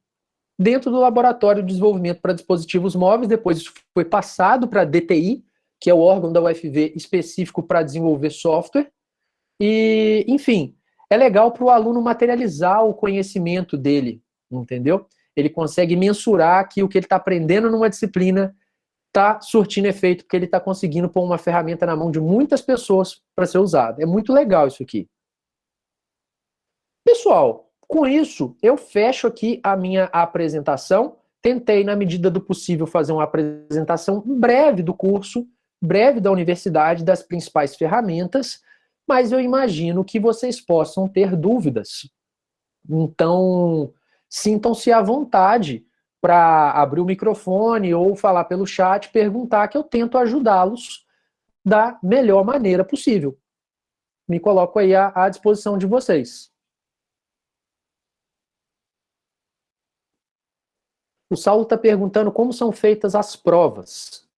dentro do Laboratório de Desenvolvimento para Dispositivos Móveis. Depois isso foi passado para a DTI, que é o órgão da UFV específico para desenvolver software. E, enfim, é legal para o aluno materializar o conhecimento dele, entendeu? Ele consegue mensurar que o que ele está aprendendo numa disciplina está surtindo efeito, porque ele está conseguindo pôr uma ferramenta na mão de muitas pessoas para ser usada. É muito legal isso aqui. Pessoal, com isso, eu fecho aqui a minha apresentação. Tentei, na medida do possível, fazer uma apresentação breve do curso, breve da universidade, das principais ferramentas, mas eu imagino que vocês possam ter dúvidas. Então, sintam-se à vontade para abrir o microfone ou falar pelo chat, perguntar, que eu tento ajudá-los da melhor maneira possível. Me coloco aí à disposição de vocês. O Saulo está perguntando como são feitas as provas.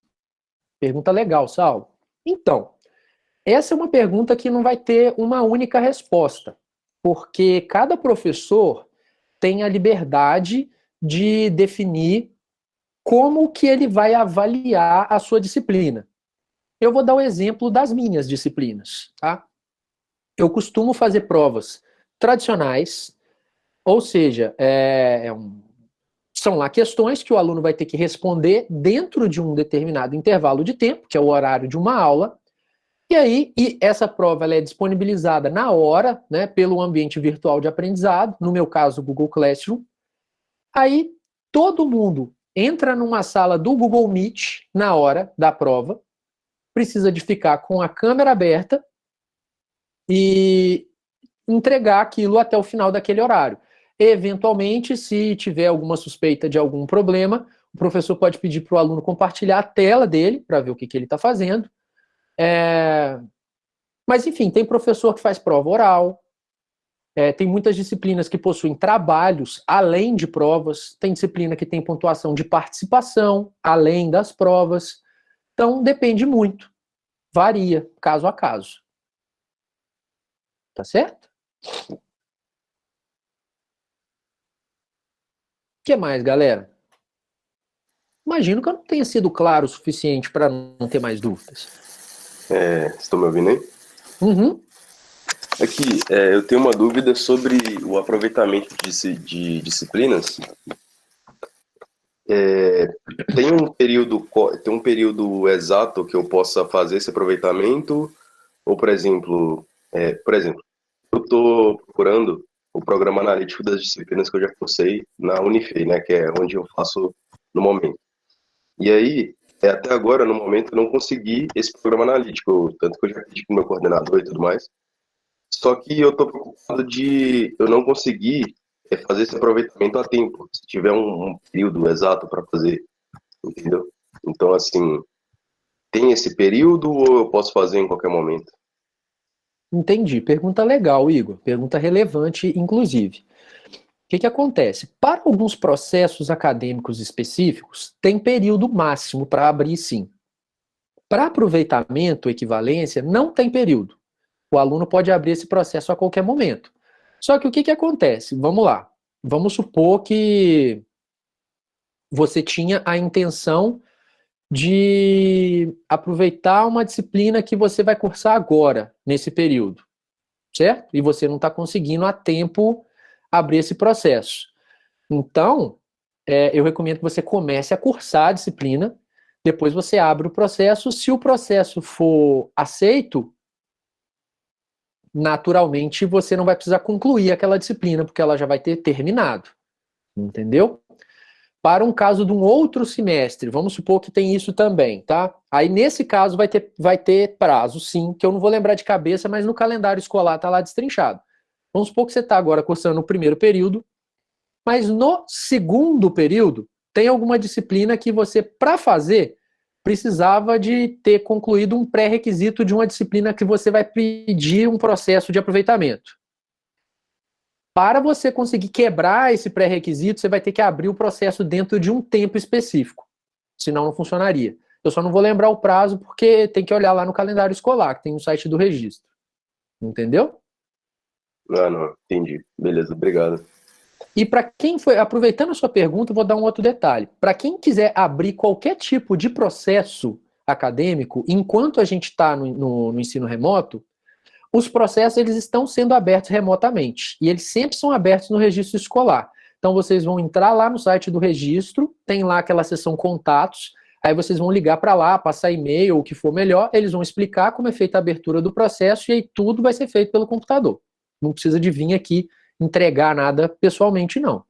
Pergunta legal, Saulo. Então, essa é uma pergunta que não vai ter uma única resposta, porque cada professor tem a liberdade de definir como que ele vai avaliar a sua disciplina. Eu vou dar o exemplo das minhas disciplinas, tá? Eu costumo fazer provas tradicionais, ou seja, são lá questões que o aluno vai ter que responder dentro de um determinado intervalo de tempo, que é o horário de uma aula, e essa prova ela é disponibilizada na hora, né, pelo ambiente virtual de aprendizado, no meu caso, o Google Classroom. Aí, todo mundo entra numa sala do Google Meet na hora da prova, precisa de ficar com a câmera aberta e entregar aquilo até o final daquele horário. Eventualmente, se tiver alguma suspeita de algum problema, o professor pode pedir para o aluno compartilhar a tela dele para ver o que ele está fazendo. Mas, enfim, tem professor que faz prova oral, tem muitas disciplinas que possuem trabalhos além de provas, tem disciplina que tem pontuação de participação além das provas. Então, depende muito, varia caso a caso. Tá certo? O que mais, galera? Imagino que eu não tenha sido claro o suficiente para não ter mais dúvidas. Estão me ouvindo aí? Uhum. Aqui, eu tenho uma dúvida sobre o aproveitamento de disciplinas. Tem um período exato que eu possa fazer esse aproveitamento? Ou, por exemplo, eu estou procurando o programa analítico das disciplinas que eu já cursei na Unifei, né, que é onde eu faço no momento. E aí, até agora, no momento, eu não consegui esse programa analítico, tanto que eu já pedi para o meu coordenador e tudo mais. Só que eu estou preocupado de eu não conseguir fazer esse aproveitamento a tempo, se tiver um período exato para fazer, entendeu? Então, assim, tem esse período ou eu posso fazer em qualquer momento? Entendi. Pergunta legal, Igor. Pergunta relevante, inclusive. O que acontece? Para alguns processos acadêmicos específicos, tem período máximo para abrir, sim. Para aproveitamento, equivalência, não tem período. O aluno pode abrir esse processo a qualquer momento. Só que o que acontece? Vamos lá. Vamos supor que você tinha a intenção de aproveitar uma disciplina que você vai cursar agora, nesse período, certo? E você não está conseguindo a tempo abrir esse processo. Então, eu recomendo que você comece a cursar a disciplina, depois você abre o processo. Se o processo for aceito, naturalmente você não vai precisar concluir aquela disciplina, porque ela já vai ter terminado, entendeu? Para um caso de um outro semestre, vamos supor que tem isso também, tá? Aí nesse caso vai ter prazo, sim, que eu não vou lembrar de cabeça, mas no calendário escolar tá lá destrinchado. Vamos supor que você está agora cursando o primeiro período, mas no segundo período tem alguma disciplina que você, para fazer, precisava de ter concluído um pré-requisito de uma disciplina que você vai pedir um processo de aproveitamento. Para você conseguir quebrar esse pré-requisito, você vai ter que abrir o processo dentro de um tempo específico. Senão não funcionaria. Eu só não vou lembrar o prazo porque tem que olhar lá no calendário escolar, que tem no site do registro. Entendeu? Ah, não, entendi. Beleza, obrigado. E para quem foi, aproveitando a sua pergunta, eu vou dar um outro detalhe. Para quem quiser abrir qualquer tipo de processo acadêmico, enquanto a gente está no ensino remoto, os processos eles estão sendo abertos remotamente. E eles sempre são abertos no registro escolar. Então vocês vão entrar lá no site do registro, tem lá aquela seção contatos, aí vocês vão ligar para lá, passar e-mail, o que for melhor, eles vão explicar como é feita a abertura do processo e aí tudo vai ser feito pelo computador. Não precisa de vir aqui entregar nada pessoalmente, não.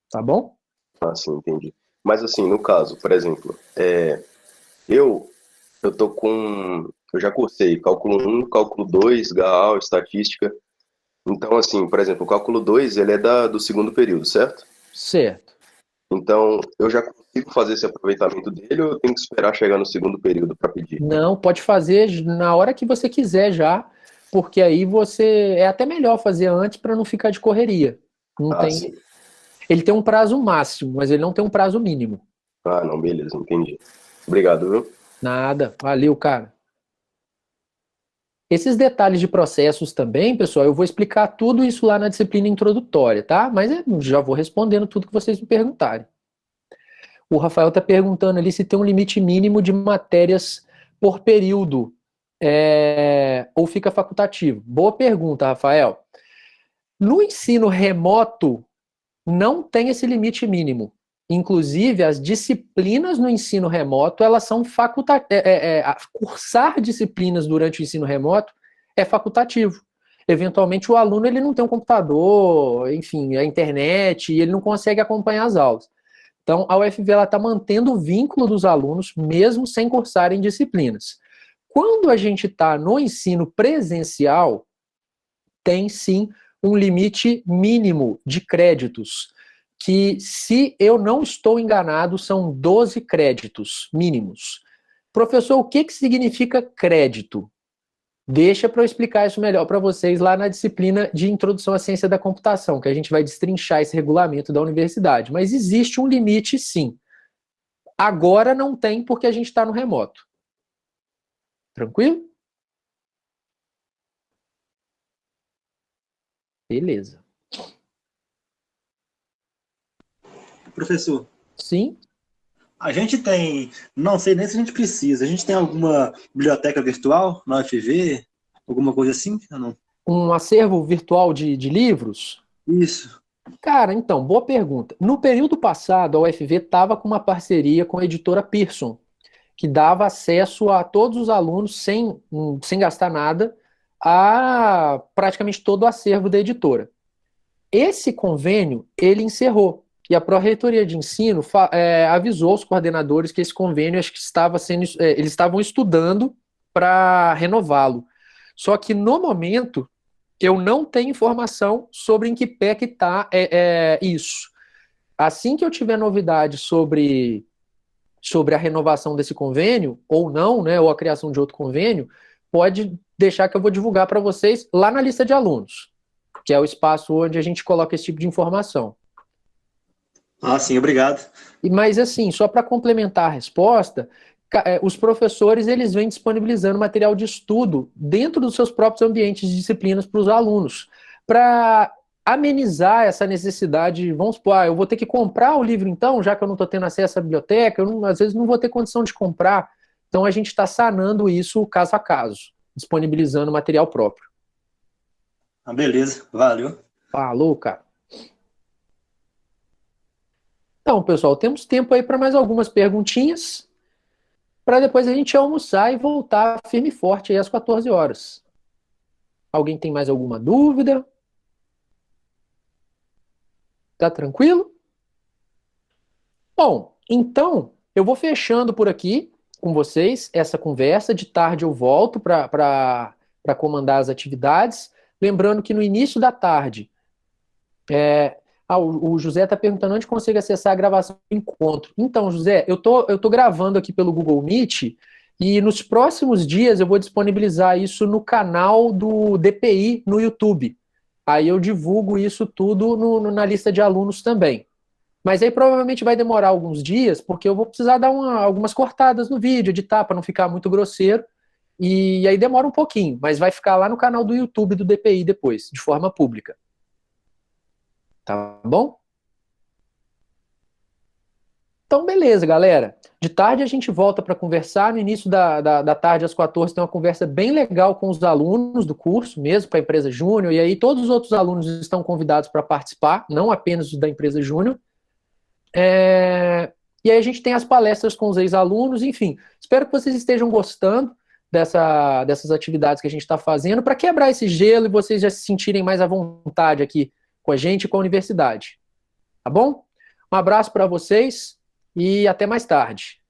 Tá bom? Ah, sim, entendi. Mas assim, no caso, por exemplo, eu tô com... Eu já cursei cálculo 1, cálculo 2, GAAL, estatística. Então, assim, por exemplo, o cálculo 2, ele é do segundo período, certo? Certo. Então, eu já consigo fazer esse aproveitamento dele ou eu tenho que esperar chegar no segundo período para pedir? Não, pode fazer na hora que você quiser já, porque aí você... É até melhor fazer antes para não ficar de correria. Não tem... Sim. Ele tem um prazo máximo, mas ele não tem um prazo mínimo. Ah, não, beleza, entendi. Obrigado, viu? Nada. Valeu, cara. Esses detalhes de processos também, pessoal, eu vou explicar tudo isso lá na disciplina introdutória, tá? Mas eu já vou respondendo tudo que vocês me perguntarem. O Rafael está perguntando ali se tem um limite mínimo de matérias por período, ou fica facultativo. Boa pergunta, Rafael. No ensino remoto, não tem esse limite mínimo. Inclusive, as disciplinas no ensino remoto, elas são facultativas. Cursar disciplinas durante o ensino remoto é facultativo. Eventualmente, o aluno ele não tem um computador, enfim, a internet, e ele não consegue acompanhar as aulas. Então, a UFV está mantendo o vínculo dos alunos, mesmo sem cursarem disciplinas. Quando a gente está no ensino presencial, tem sim um limite mínimo de créditos, que, se eu não estou enganado, são 12 créditos mínimos. Professor, o que significa crédito? Deixa para eu explicar isso melhor para vocês lá na disciplina de Introdução à Ciência da Computação, que a gente vai destrinchar esse regulamento da universidade. Mas existe um limite, sim. Agora não tem, porque a gente está no remoto. Tranquilo? Beleza. Professor, Sim? a gente tem, não sei nem se a gente precisa, a gente tem alguma biblioteca virtual na UFV? Alguma coisa assim? Ou não? Um acervo virtual de livros? Isso. Cara, então, boa pergunta. No período passado, a UFV estava com uma parceria com a editora Pearson, que dava acesso a todos os alunos, sem gastar nada, a praticamente todo o acervo da editora. Esse convênio, ele encerrou. E a Pró-Reitoria de Ensino avisou os coordenadores que esse convênio acho que eles estavam estudando para renová-lo. Só que, no momento, eu não tenho informação sobre em que pé que está isso. Assim que eu tiver novidade sobre a renovação desse convênio, ou não, né, ou a criação de outro convênio, pode deixar que eu vou divulgar para vocês lá na lista de alunos, que é o espaço onde a gente coloca esse tipo de informação. Ah, sim, obrigado. Mas, assim, só para complementar a resposta, os professores eles vêm disponibilizando material de estudo dentro dos seus próprios ambientes de disciplinas para os alunos, para amenizar essa necessidade. Vamos supor, eu vou ter que comprar o livro então, já que eu não estou tendo acesso à biblioteca, às vezes não vou ter condição de comprar. Então a gente está sanando isso caso a caso, disponibilizando material próprio. Ah, beleza, valeu. Falou, cara. Então, pessoal, temos tempo aí para mais algumas perguntinhas, para depois a gente almoçar e voltar firme e forte aí às 14 horas. Alguém tem mais alguma dúvida? Tá tranquilo? Bom, então eu vou fechando por aqui com vocês essa conversa. De tarde eu volto para comandar as atividades. Lembrando que no início da tarde, O José está perguntando onde consigo acessar a gravação do encontro. Então, José, eu tô gravando aqui pelo Google Meet e nos próximos dias eu vou disponibilizar isso no canal do DPI no YouTube. Aí eu divulgo isso tudo na lista de alunos também. Mas aí provavelmente vai demorar alguns dias, porque eu vou precisar dar algumas cortadas no vídeo, editar para não ficar muito grosseiro. E aí demora um pouquinho, mas vai ficar lá no canal do YouTube do DPI depois, de forma pública. Tá bom? Então, beleza, galera. De tarde a gente volta para conversar. No início da tarde, às 14, tem uma conversa bem legal com os alunos do curso, mesmo para a empresa Júnior. E aí todos os outros alunos estão convidados para participar, não apenas os da empresa Júnior. E aí a gente tem as palestras com os ex-alunos, enfim. Espero que vocês estejam gostando dessas atividades que a gente está fazendo para quebrar esse gelo e vocês já se sentirem mais à vontade aqui com a gente e com a universidade. Tá bom? Um abraço para vocês e até mais tarde.